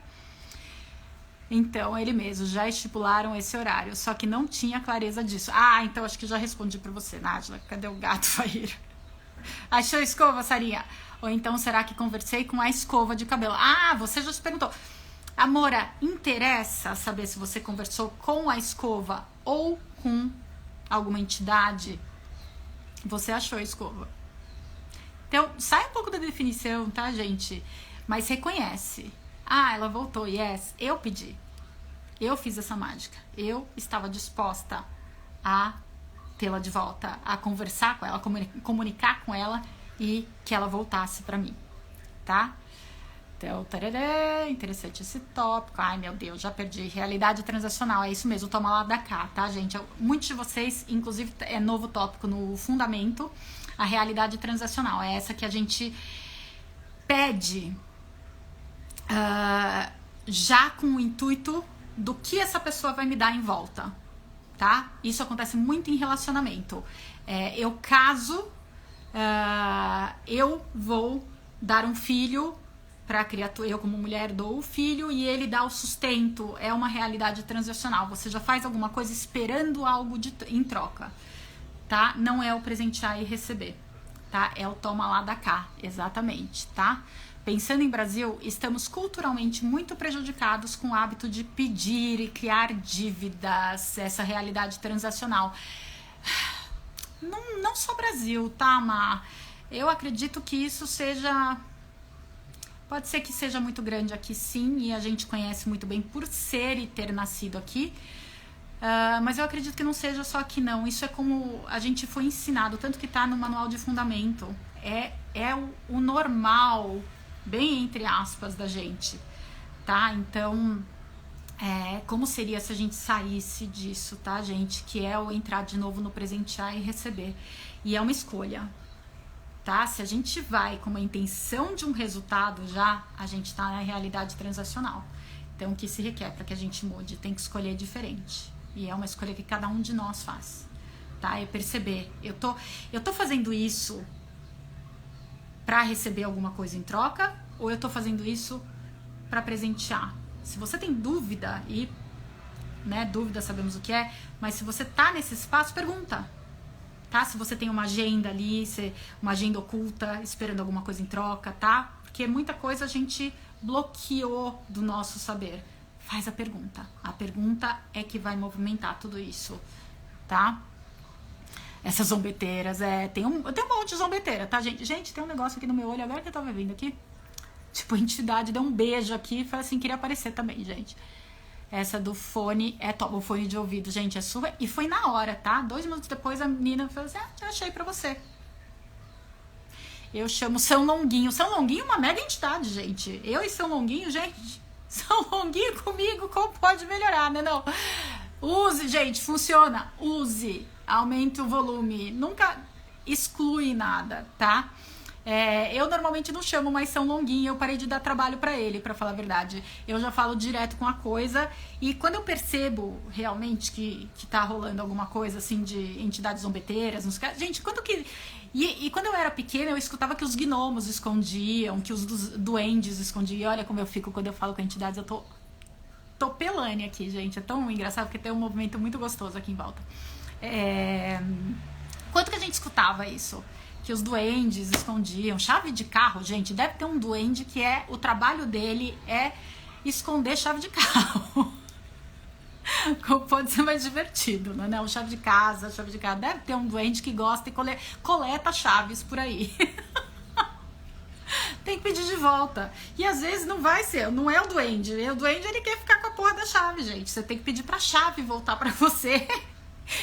Então, ele mesmo, já estipularam esse horário, só que não tinha clareza disso. Ah, então acho que já respondi pra você, Nájila. Cadê o gato, Faíra? Achou a escova, Sarinha? Ou então, será que conversei com a escova de cabelo? Ah, você já se perguntou. Amora, interessa saber se você conversou com a escova ou com alguma entidade? Você achou a escova. Então, sai um pouco da definição, tá, gente? Mas reconhece. Ah, ela voltou, yes, eu pedi. Eu fiz essa mágica. Eu estava disposta a tê-la de volta, a conversar com ela, comunicar com ela e que ela voltasse pra mim, tá? Então, tarará, interessante esse tópico. Ai, meu Deus, já perdi. Realidade transacional, é isso mesmo, toma lá da cá, tá, gente? Muitos de vocês, inclusive, é novo tópico no fundamento, a realidade transacional. É essa que a gente pede já com o intuito do que essa pessoa vai me dar em volta, tá? Isso acontece muito em relacionamento. Eu caso, eu vou dar um filho para a criatura, eu como mulher dou o filho e ele dá o sustento. É uma realidade transacional. Você já faz alguma coisa esperando algo em troca, tá? Não é o presentear e receber, tá? É o toma lá da cá, exatamente, tá? Pensando em Brasil, estamos culturalmente muito prejudicados com o hábito de pedir e criar dívidas, essa realidade transacional. Não só Brasil, tá, Má? Eu acredito que isso seja... Pode ser que seja muito grande aqui, sim, e a gente conhece muito bem por ser e ter nascido aqui. Mas eu acredito que não seja só aqui, não. Isso é como a gente foi ensinado, tanto que tá no manual de fundamento. É o normal, bem entre aspas, da gente, tá? Então, como seria se a gente saísse disso, tá, gente? Que é o entrar de novo no presentear e receber. E é uma escolha, tá? Se a gente vai com uma intenção de um resultado já, a gente tá na realidade transacional. Então, o que se requer para que a gente mude? Tem que escolher diferente. E é uma escolha que cada um de nós faz, tá? É perceber, eu tô fazendo isso para receber alguma coisa em troca, ou eu tô fazendo isso para presentear? Se você tem dúvida, e dúvida sabemos o que é, mas se você tá nesse espaço, pergunta, tá? Se você tem uma agenda ali, uma agenda oculta, esperando alguma coisa em troca, tá? Porque muita coisa a gente bloqueou do nosso saber. Faz a pergunta. A pergunta é que vai movimentar tudo isso, tá? Essas zombeteiras, tem um monte de zombeteira, tá, gente? Gente, tem um negócio aqui no meu olho, agora que eu tava vendo aqui. Tipo, a entidade deu um beijo aqui e falou assim, queria aparecer também, gente. Essa do fone, o fone de ouvido, gente, é sua. E foi na hora, tá? 2 minutos depois a menina falou assim, já achei pra você. Eu chamo São Longuinho. São Longuinho é uma mega entidade, gente. Eu e São Longuinho, gente, São Longuinho comigo, como pode melhorar, né, não? Use, gente, funciona. Use. Aumente o volume, nunca exclui nada, tá? Eu normalmente não chamo mais São Longuinho, eu parei de dar trabalho pra ele, pra falar a verdade. Eu já falo direto com a coisa e quando eu percebo realmente que tá rolando alguma coisa assim de entidades zombeteiras, gente, quando que... E quando eu era pequena, eu escutava que os gnomos escondiam, que os duendes escondiam. E olha como eu fico quando eu falo com entidades, eu tô pelane aqui, gente. É tão engraçado porque tem um movimento muito gostoso aqui em volta. Quanto que a gente escutava isso? Que os duendes escondiam. Chave de carro, gente, deve ter um duende que o trabalho dele é esconder chave de carro. Como pode ser mais divertido, né? O chave de casa, deve ter um duende que gosta e coleta chaves por aí. Tem que pedir de volta. E às vezes não é o duende. O duende ele quer ficar com a porra da chave, gente. Você tem que pedir pra chave voltar pra você.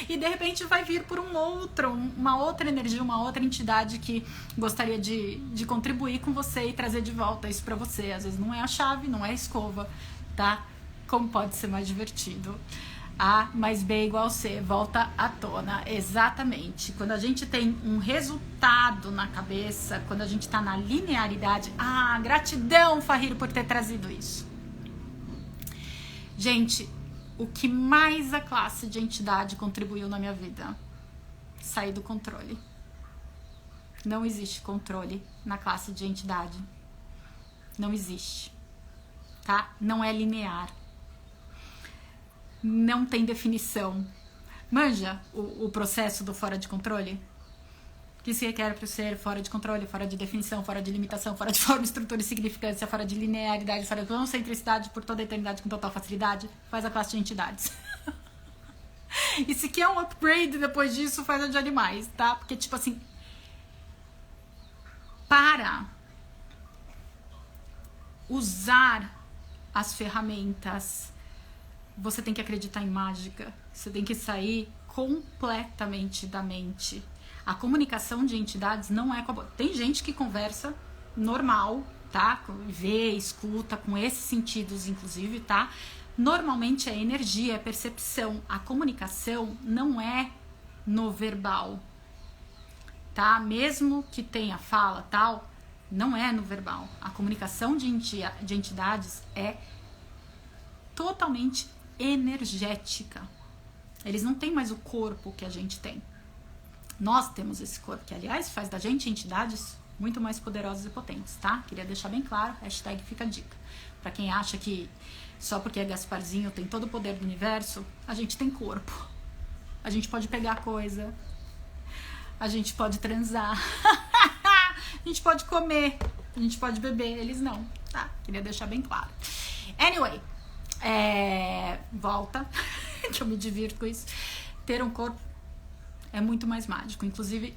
E de repente vai vir por uma outra energia, uma outra entidade que gostaria de contribuir com você e trazer de volta isso pra você. Às vezes não é a chave, não é a escova, tá? Como pode ser mais divertido? A mais B igual C, volta à tona. Exatamente. Quando a gente tem um resultado na cabeça, quando a gente tá na linearidade, gratidão, Fahir, por ter trazido isso. Gente, o que mais a classe de entidade contribuiu na minha vida? Sair do controle. Não existe controle na classe de entidade. não existe, tá? Não é linear. Não tem definição. Manja o processo do fora de controle? O que se requer para ser fora de controle, fora de definição, fora de limitação, fora de forma, estrutura e significância, fora de linearidade, fora de concentricidade por toda a eternidade com total facilidade? Faz a classe de entidades. E se quer um upgrade depois disso, faz a de animais, tá? Porque, tipo assim, para usar as ferramentas, você tem que acreditar em mágica. Você tem que sair completamente da mente. A comunicação de entidades não é... Tem gente que conversa normal, tá? Vê, escuta, com esses sentidos, inclusive, tá? Normalmente é energia, é percepção. A comunicação não é no verbal, tá? Mesmo que tenha fala, tal, não é no verbal. A comunicação de entidades é totalmente energética. Eles não têm mais o corpo que a gente tem. Nós temos esse corpo, que aliás faz da gente entidades muito mais poderosas e potentes, tá? Queria deixar bem claro, hashtag fica a dica. Pra quem acha que só porque é Gasparzinho tem todo o poder do universo, a gente tem corpo. A gente pode pegar coisa, a gente pode transar, a gente pode comer, a gente pode beber, eles não, tá? Queria deixar bem claro. Anyway, volta, que eu me divirto com isso. Ter um corpo é muito mais mágico, inclusive,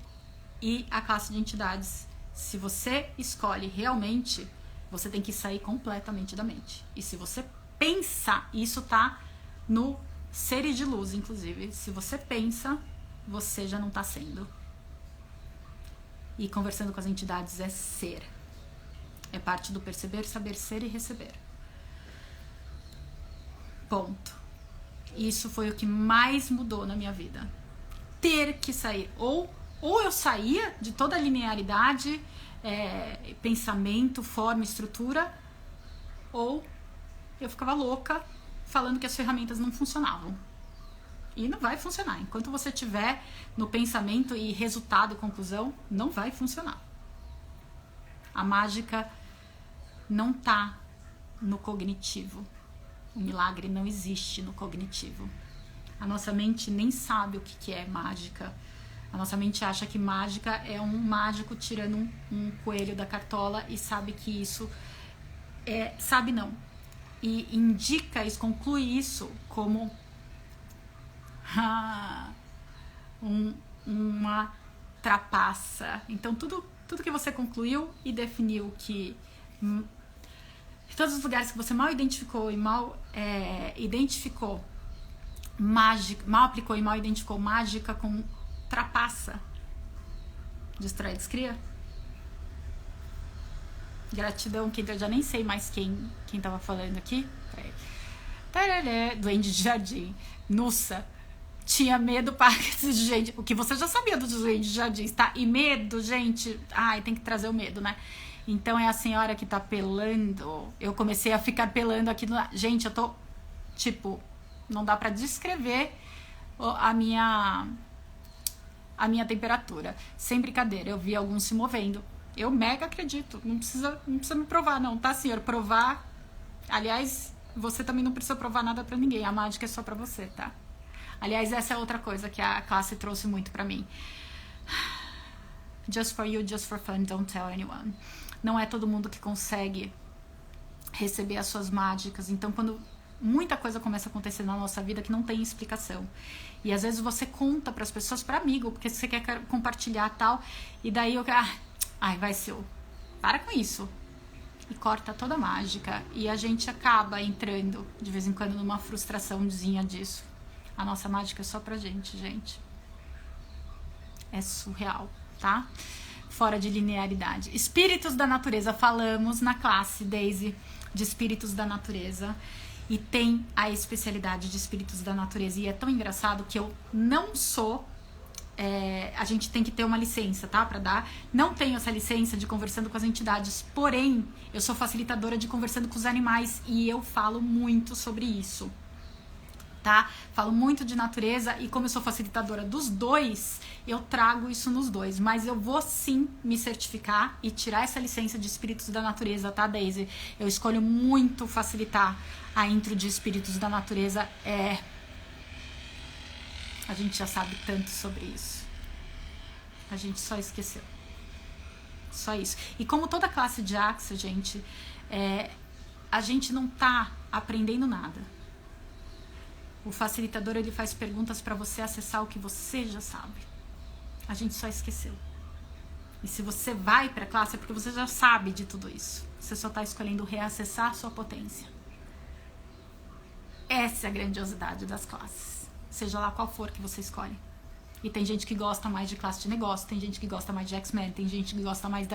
e a classe de entidades, se você escolhe realmente, você tem que sair completamente da mente. E se você pensa, isso tá no Seres de Luz, inclusive, se você pensa, você já não tá sendo. E conversando com as entidades é ser. É parte do perceber, saber ser e receber. Ponto. Isso foi o que mais mudou na minha vida. Ter que sair. Ou eu saía de toda a linearidade, pensamento, forma, estrutura, ou eu ficava louca falando que as ferramentas não funcionavam. E não vai funcionar. Enquanto você estiver no pensamento e resultado, conclusão, não vai funcionar. A mágica não tá no cognitivo. O milagre não existe no cognitivo. A nossa mente nem sabe o que é mágica. A nossa mente acha que mágica é um mágico tirando um coelho da cartola e sabe que isso é... Sabe não. E indica isso, conclui isso como uma trapaça. Então tudo que você concluiu e definiu que... Em todos os lugares que você mal identificou e mal identificou mágica, mal aplicou e mal identificou mágica com trapaça, destrói, descria. Gratidão, que eu já nem sei mais quem tava falando aqui. Duende de jardim. Nossa, tinha medo, parques de gente. O que você já sabia dos duendes de jardim, tá? E medo, gente. Ai, tem que trazer o medo, né? Então é a senhora que tá pelando. Eu comecei a ficar pelando aqui. Gente, eu tô, tipo, não dá pra descrever a minha temperatura. Sem brincadeira, eu vi alguns se movendo. Eu mega acredito. Não precisa me provar, não, tá, senhor? Provar. Aliás, você também não precisa provar nada pra ninguém. A mágica é só pra você, tá? Aliás, essa é outra coisa que a classe trouxe muito pra mim. Just for you, just for fun, don't tell anyone. Não é todo mundo que consegue receber as suas mágicas. Então, quando muita coisa começa a acontecer na nossa vida que não tem explicação. E às vezes você conta pras pessoas, pra amigo, porque você quer compartilhar tal. E daí eu quero... Ai, vai ser... Para com isso. E corta toda a mágica. E a gente acaba entrando, de vez em quando, numa frustraçãozinha disso. A nossa mágica é só pra gente, gente. É surreal, tá? Fora de linearidade. Espíritos da natureza. Falamos na classe, Daisy, de espíritos da natureza. E tem a especialidade de espíritos da natureza. E é tão engraçado que eu não sou... a gente tem que ter uma licença, tá? Pra dar. Não tenho essa licença de conversando com as entidades. Porém, eu sou facilitadora de conversando com os animais. E eu falo muito sobre isso. tá? Falo muito de natureza e como eu sou facilitadora dos dois, eu trago isso nos dois. Mas eu vou sim me certificar e tirar essa licença de espíritos da natureza, tá, Daisy? Eu escolho muito facilitar a intro de espíritos da natureza. A gente já sabe tanto sobre isso. A gente só esqueceu. Só isso. E como toda classe de Axia, gente, a gente não tá aprendendo nada. O facilitador, ele faz perguntas para você acessar o que você já sabe. A gente só esqueceu. E se você vai para a classe é porque você já sabe de tudo isso. Você só tá escolhendo reacessar a sua potência. Essa é a grandiosidade das classes. Seja lá qual for que você escolhe. E tem gente que gosta mais de classe de negócio, tem gente que gosta mais de X-Men, tem gente que gosta mais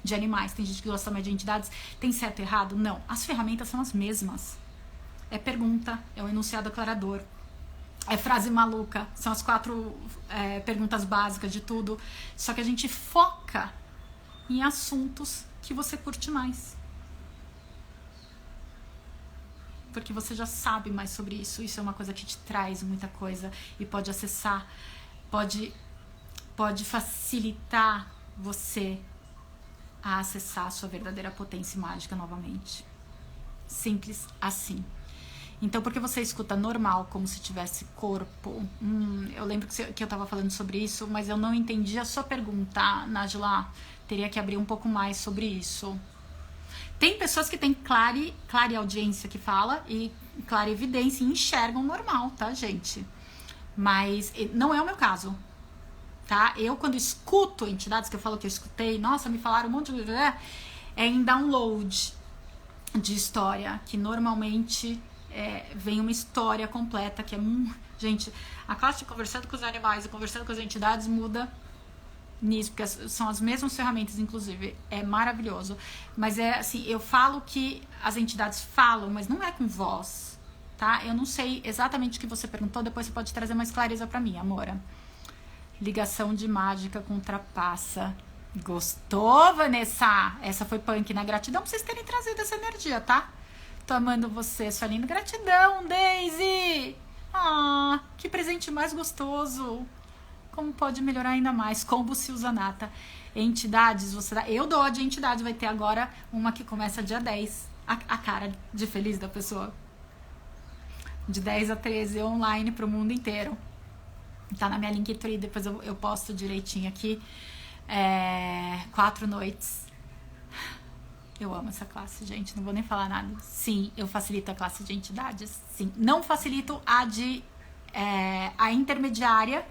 de animais, tem gente que gosta mais de entidades. Tem certo e errado? Não. As ferramentas são as mesmas. É pergunta, é o enunciado aclarador, é frase maluca, são as 4 perguntas básicas de tudo. Só que a gente foca em assuntos que você curte mais. Porque você já sabe mais sobre isso. Isso é uma coisa que te traz muita coisa e pode acessar, pode facilitar você a acessar a sua verdadeira potência mágica novamente. Simples assim. Então, porque você escuta normal, como se tivesse corpo? Eu lembro que eu tava falando sobre isso, mas eu não entendi a sua pergunta, Nájila. Teria que abrir um pouco mais sobre isso. Tem pessoas que têm clareaudiência que fala e clarevidência e enxergam normal, tá, gente? Mas não é o meu caso, tá? Eu, quando escuto entidades, que eu falo que eu escutei, nossa, me falaram um monte de... é em download de história, que normalmente vem uma história completa, que é... Gente, a classe de conversando com os animais e conversando com as entidades muda nisso, porque são as mesmas ferramentas, inclusive. É maravilhoso. Mas assim, eu falo que as entidades falam, mas não é com voz, tá? Eu não sei exatamente o que você perguntou, depois você pode trazer mais clareza pra mim, amora. Ligação de mágica com trapaça. Gostou, Vanessa? Essa foi punk, né? Gratidão por vocês terem trazido essa energia, tá? Tô amando você, sua linda. Gratidão, Daisy! Ah, que presente mais gostoso! Como pode melhorar ainda mais? Combo Silzanata. Entidades, você dá. Eu dou de entidades, vai ter agora uma que começa dia 10. A cara de feliz da pessoa. De 10 a 13 online pro mundo inteiro. Tá na minha Linktree, depois eu posto direitinho aqui. 4 noites. Eu amo essa classe, gente. Não vou nem falar nada. Sim, eu facilito a classe de entidades. Sim. Não facilito a intermediária.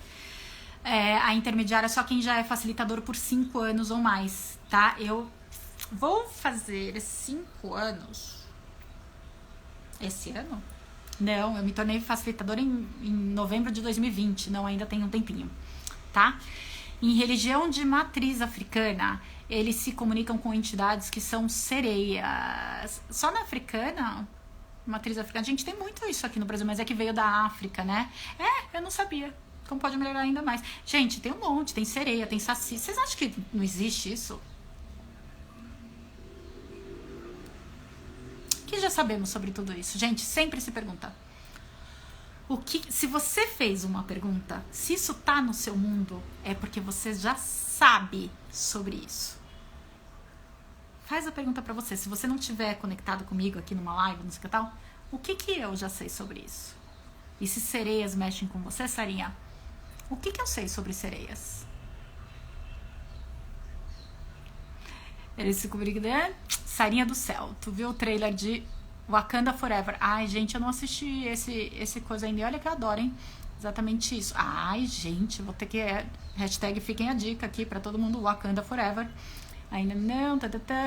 A intermediária é só quem já é facilitador por 5 anos ou mais, tá? Eu vou fazer 5 anos esse ano? Não, eu me tornei facilitadora em novembro de 2020. Não, ainda tem um tempinho, tá? Em religião de matriz africana, eles se comunicam com entidades que são sereias. Só na africana, matriz africana, a gente tem muito isso aqui no Brasil, mas é que veio da África, né? Eu não sabia. Como pode melhorar ainda mais? Gente, tem um monte, tem sereia, tem saci. Vocês acham que não existe isso? Que já sabemos sobre tudo isso. Gente, sempre se pergunta. Se você fez uma pergunta, se isso tá no seu mundo, é porque você já sabe sobre isso. Faz a pergunta pra você. Se você não tiver conectado comigo aqui numa live, não sei o que tal, o que eu já sei sobre isso? E se sereias mexem com você, Sarinha? O que eu sei sobre sereias? Eles se comunicam, né? Sarinha do Céu. Tu viu o trailer de Wakanda Forever? Ai, gente, eu não assisti esse coisa ainda. Olha que eu adoro, hein? Exatamente isso. Ai, gente, vou ter que... Hashtag fiquem a dica aqui pra todo mundo. Wakanda Forever. Ainda não,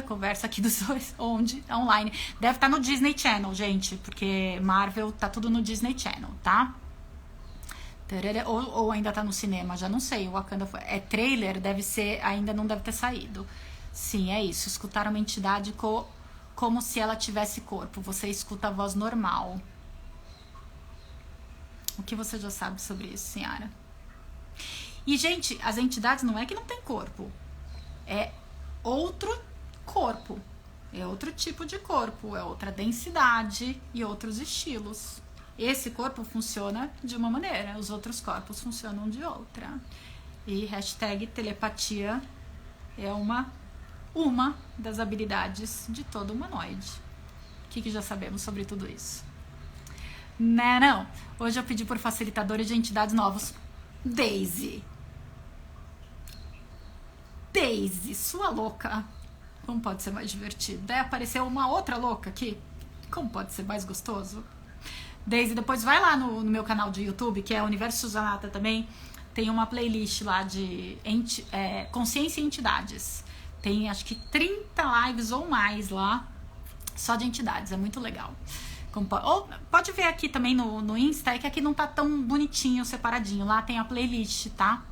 conversa aqui dos dois. Onde? Online. Deve estar no Disney Channel, gente. Porque Marvel tá tudo no Disney Channel, tá? Ou ainda tá no cinema, já não sei. O Wakanda trailer, deve ser, ainda não deve ter saído. Sim, é isso. Escutar uma entidade como se ela tivesse corpo. Você escuta a voz normal. O que você já sabe sobre isso, senhora? E, gente, as entidades não é que não tem corpo. É outro corpo. É outro tipo de corpo. É outra densidade e outros estilos. esse corpo funciona de uma maneira, os outros corpos funcionam de outra. E hashtag telepatia é uma das habilidades de todo humanoide. O que já sabemos sobre tudo isso? Não. Hoje eu pedi por facilitadores de entidades novos. Daisy, sua louca. Como pode ser mais divertido? Daí apareceu uma outra louca aqui. Como pode ser mais gostoso? Daisy, depois vai lá no meu canal de YouTube, que é Universo Suzanata também. Tem uma playlist lá de consciência e entidades. Tem acho que 30 lives ou mais lá, só de entidades. É muito legal. Ou pode ver aqui também no Insta, é que aqui não tá tão bonitinho, separadinho. Lá tem a playlist, tá?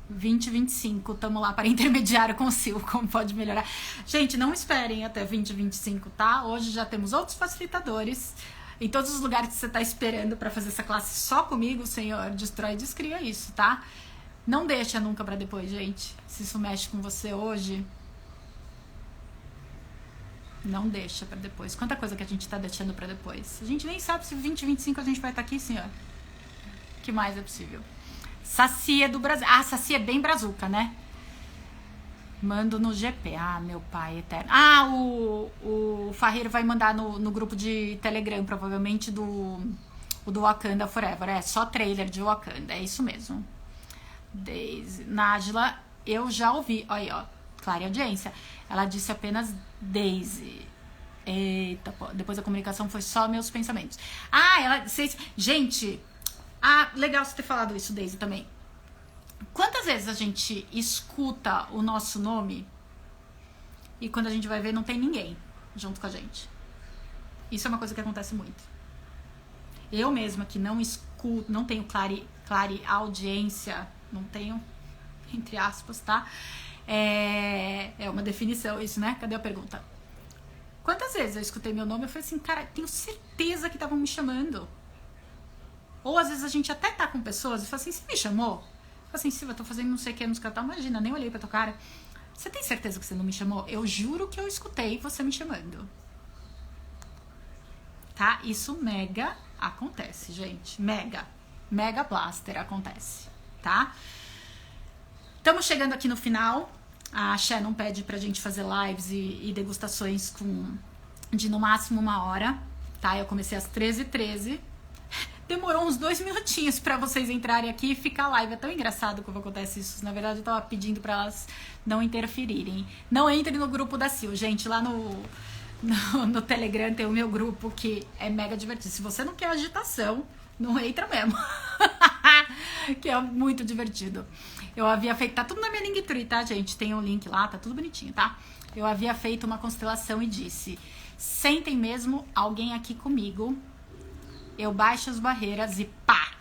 2025, tamo lá para intermediário com o Sil, como pode melhorar. Gente, não esperem até 2025, tá? Hoje já temos outros facilitadores. Em todos os lugares que você tá esperando para fazer essa classe só comigo, Senhor, destrói e descria isso, tá? Não deixa nunca para depois, gente. Se isso mexe com você hoje, não deixa pra depois. Quanta coisa que a gente tá deixando pra depois. A gente nem sabe se 2025 a gente vai estar aqui, Senhor. O que mais é possível? Saci é do Brasil. Ah, Saci é bem brazuca, né? Mando no GP. Ah, meu pai eterno. Ah, o Farreiro vai mandar no grupo de Telegram, provavelmente do Wakanda Forever. É só trailer de Wakanda. É isso mesmo. Daisy. Nájila, eu já ouvi. Olha aí, ó. Clara audiência. Ela disse apenas Daisy. Eita, pô. Depois a comunicação foi só meus pensamentos. Ah, gente. Ah, legal você ter falado isso, Daisy, também. Quantas vezes a gente escuta o nosso nome e quando a gente vai ver não tem ninguém junto com a gente? Isso é uma coisa que acontece muito. Eu mesma que não escuto, não tenho audiência, não tenho, entre aspas, tá? É uma definição isso, né? Cadê a pergunta? Quantas vezes eu escutei meu nome e eu falei assim, cara, tenho certeza que estavam me chamando. Ou às vezes a gente até tá com pessoas e fala assim, você me chamou? Eu falo assim, Silvia, eu tô fazendo não sei o que, música tal. Imagina, nem olhei pra tua cara. Você tem certeza que você não me chamou? Eu juro que eu escutei você me chamando. Tá? Isso mega acontece, gente. Mega blaster acontece, tá? Estamos chegando aqui no final. A Shannon pede pra gente fazer lives e degustações de no máximo 1 hora, tá? Eu comecei às 13h13. Demorou uns 2 minutinhos pra vocês entrarem aqui e ficar live. É tão engraçado como acontece isso. Na verdade, eu tava pedindo pra elas não interferirem. Não entrem no grupo da Sil, gente. Lá no Telegram tem o meu grupo que é mega divertido. Se você não quer agitação, não entra mesmo. Que é muito divertido. Eu havia feito... Tá tudo na minha Linktree, tá, gente? Tem um link lá, tá tudo bonitinho, tá? Eu havia feito uma constelação e disse... Sentem mesmo alguém aqui comigo... Eu baixo as barreiras e pá!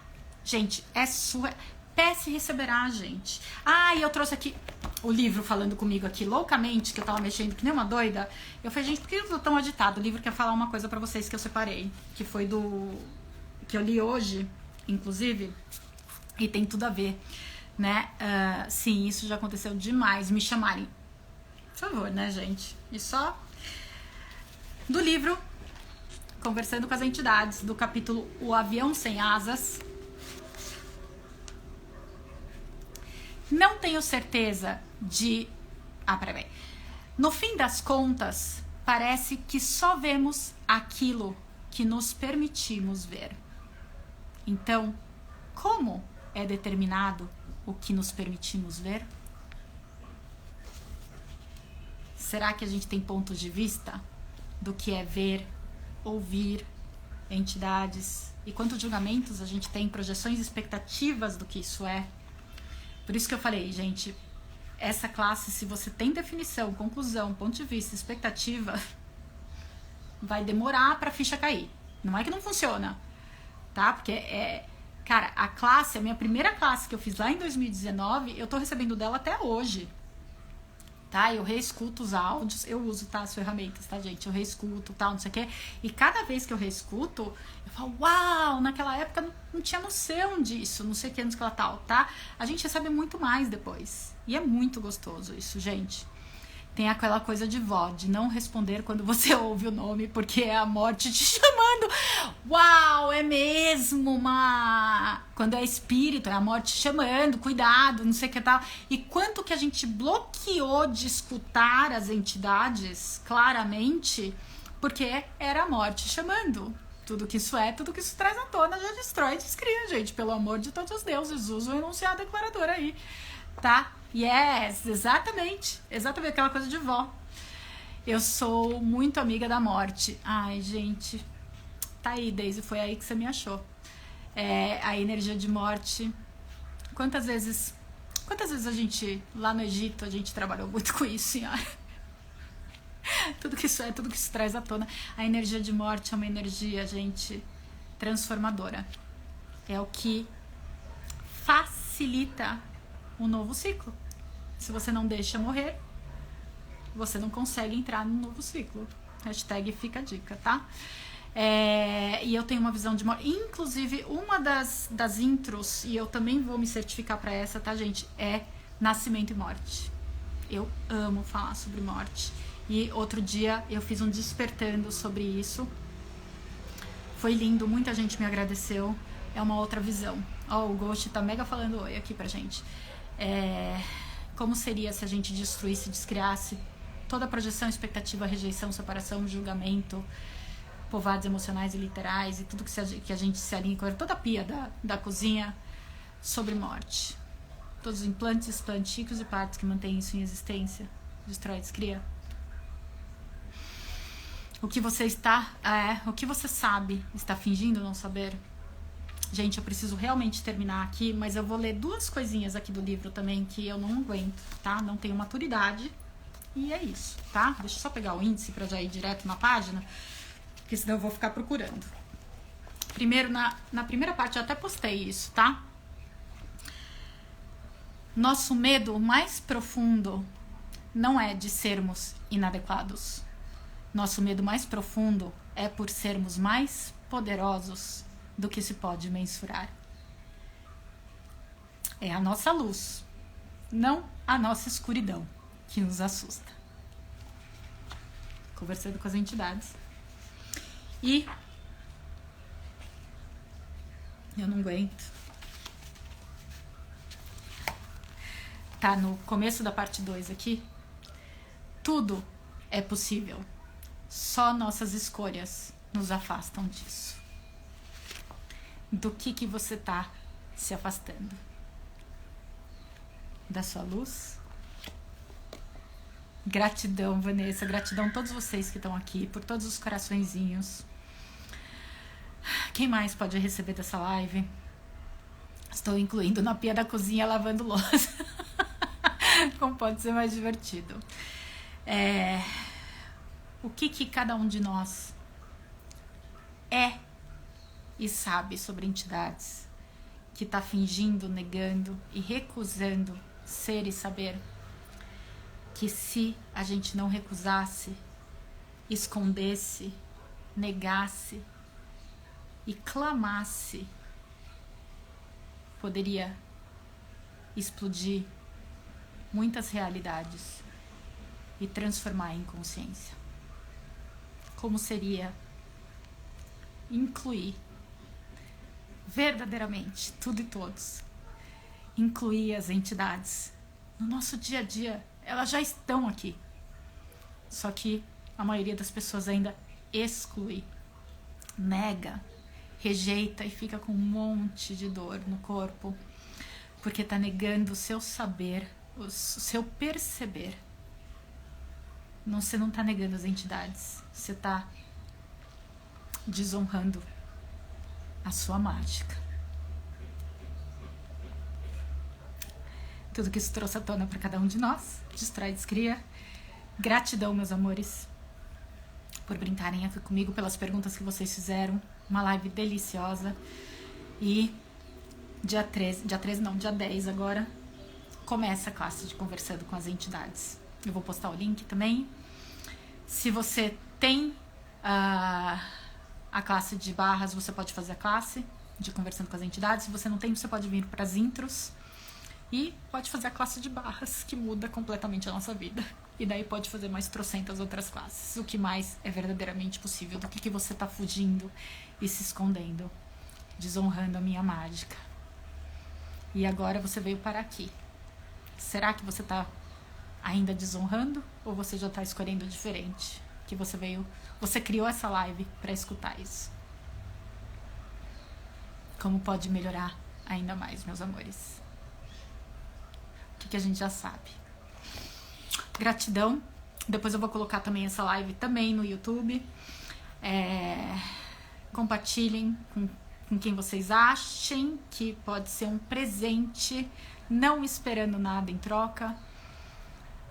Gente, é sua... Peça e receberá, gente. Ah, e eu trouxe aqui o livro falando comigo aqui loucamente, que eu tava mexendo que nem uma doida. Eu falei, gente, por que eu tô tão agitado? O livro quer falar uma coisa pra vocês que eu separei. Que foi que eu li hoje, inclusive. E tem tudo a ver, né? Sim, isso já aconteceu demais. Me chamarem. Por favor, né, gente? E só... Do livro... Conversando com as entidades, do capítulo O Avião Sem Asas. Não tenho certeza de... peraí. No fim das contas, parece que só vemos aquilo que nos permitimos ver. Então, como é determinado o que nos permitimos ver? Será que a gente tem pontos de vista do que é ver, ouvir entidades e quantos julgamentos a gente tem, projeções e expectativas do que isso é. Por isso que eu falei, gente, essa classe, se você tem definição, conclusão, ponto de vista, expectativa, vai demorar pra ficha cair. Não é que não funciona, tá? Porque cara, a minha primeira classe que eu fiz lá em 2019, eu tô recebendo dela até hoje. Tá? Eu reescuto os áudios, eu uso, tá, as ferramentas, tá, gente? Eu reescuto, tal, não sei o quê. E cada vez que eu reescuto, eu falo, uau, naquela época não tinha noção disso, não sei o que, não sei o que, tal, tá? A gente recebe muito mais depois. E é muito gostoso isso, gente. Tem aquela coisa de vó, de não responder quando você ouve o nome, porque é a morte te chamando. Uau, é mesmo, quando é espírito, é a morte chamando, cuidado, não sei o que tal. E quanto que a gente bloqueou de escutar as entidades claramente, porque era a morte chamando. Tudo que isso é, tudo que isso traz à tona, já destrói e descria, gente, pelo amor de todos os deuses. Usa o enunciado declarador aí, tá? Yes, exatamente aquela coisa de vó. Eu sou muito amiga da morte. Ai, gente, tá aí, Daisy, foi aí que você me achou. A energia de morte. Quantas vezes a gente, lá no Egito, a gente trabalhou muito com isso, senhora? Tudo que isso é, tudo que isso traz à tona. A energia de morte é uma energia, gente, transformadora. É o que facilita o novo ciclo. Se você não deixa morrer, você não consegue entrar no novo ciclo. Hashtag fica a dica, tá? E eu tenho uma visão de morte. Inclusive, uma das intros, e eu também vou me certificar pra essa, tá, gente? É nascimento e morte. Eu amo falar sobre morte. E outro dia eu fiz um despertando sobre isso. Foi lindo, muita gente me agradeceu. É uma outra visão. Ó, o Ghost tá mega falando oi aqui pra gente. Como seria se a gente destruísse, descriasse toda a projeção, expectativa, rejeição, separação, julgamento, povados emocionais e literais e tudo que a gente se alinha com toda a pia da cozinha sobre morte. Todos os implantes, explantículos e partes que mantêm isso em existência. Destrói, descria. O que você sabe, está fingindo não saber? Gente, eu preciso realmente terminar aqui, mas eu vou ler 2 coisinhas aqui do livro também que eu não aguento, tá? Não tenho maturidade e é isso, tá? Deixa eu só pegar o índice pra já ir direto na página, porque senão eu vou ficar procurando. Primeiro, na primeira parte eu até postei isso, tá? Nosso medo mais profundo não é de sermos inadequados. Nosso medo mais profundo é por sermos mais poderosos do que se pode mensurar. É a nossa luz, não a nossa escuridão, que nos assusta. Conversando com as entidades. E eu não aguento. Tá no começo da parte 2 aqui. Tudo é possível. Só nossas escolhas nos afastam disso. Do que você tá se afastando? Da sua luz? Gratidão, Vanessa. Gratidão a todos vocês que estão aqui, por todos os coraçõezinhos. Quem mais pode receber dessa live? Estou incluindo na pia da cozinha lavando louça. Como pode ser mais divertido. O que cada um de nós é e sabe sobre entidades que está fingindo, negando e recusando ser e saber, que se a gente não recusasse, escondesse, negasse e clamasse, poderia explodir muitas realidades e transformar em consciência. Como seria incluir verdadeiramente tudo e todos, incluir as entidades no nosso dia a dia? Elas já estão aqui, só que a maioria das pessoas ainda exclui, nega, rejeita e fica com um monte de dor no corpo, porque tá negando o seu saber, o seu perceber. Você não tá negando as entidades, você tá desonrando a sua mágica. Tudo que isso trouxe à tona para cada um de nós, destrói, descria. Gratidão, meus amores, por brincarem aqui comigo, pelas perguntas que vocês fizeram. Uma live deliciosa. E dia 10 agora, começa a classe de Conversando com as Entidades. Eu vou postar o link também. Se você tem a classe de barras, você pode fazer a classe de Conversando com as Entidades. Se você não tem, você pode vir para as intros e pode fazer a classe de barras, que muda completamente a nossa vida. e daí pode fazer mais trocentas outras classes. O que mais é verdadeiramente possível? Do que você tá fugindo e se escondendo, desonrando a minha mágica? E agora você veio para aqui. Será que você tá ainda desonrando ou você já tá escolhendo diferente? Que você criou essa live para escutar isso. Como pode melhorar ainda mais, meus amores? O que a gente já sabe? Gratidão. Depois eu vou colocar também essa live também no YouTube. Compartilhem com quem vocês achem que pode ser um presente, não esperando nada em troca.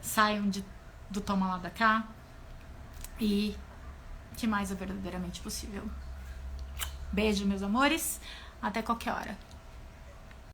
Saiam do toma lá da cá. E que mais é verdadeiramente possível. Beijo, meus amores. Até qualquer hora.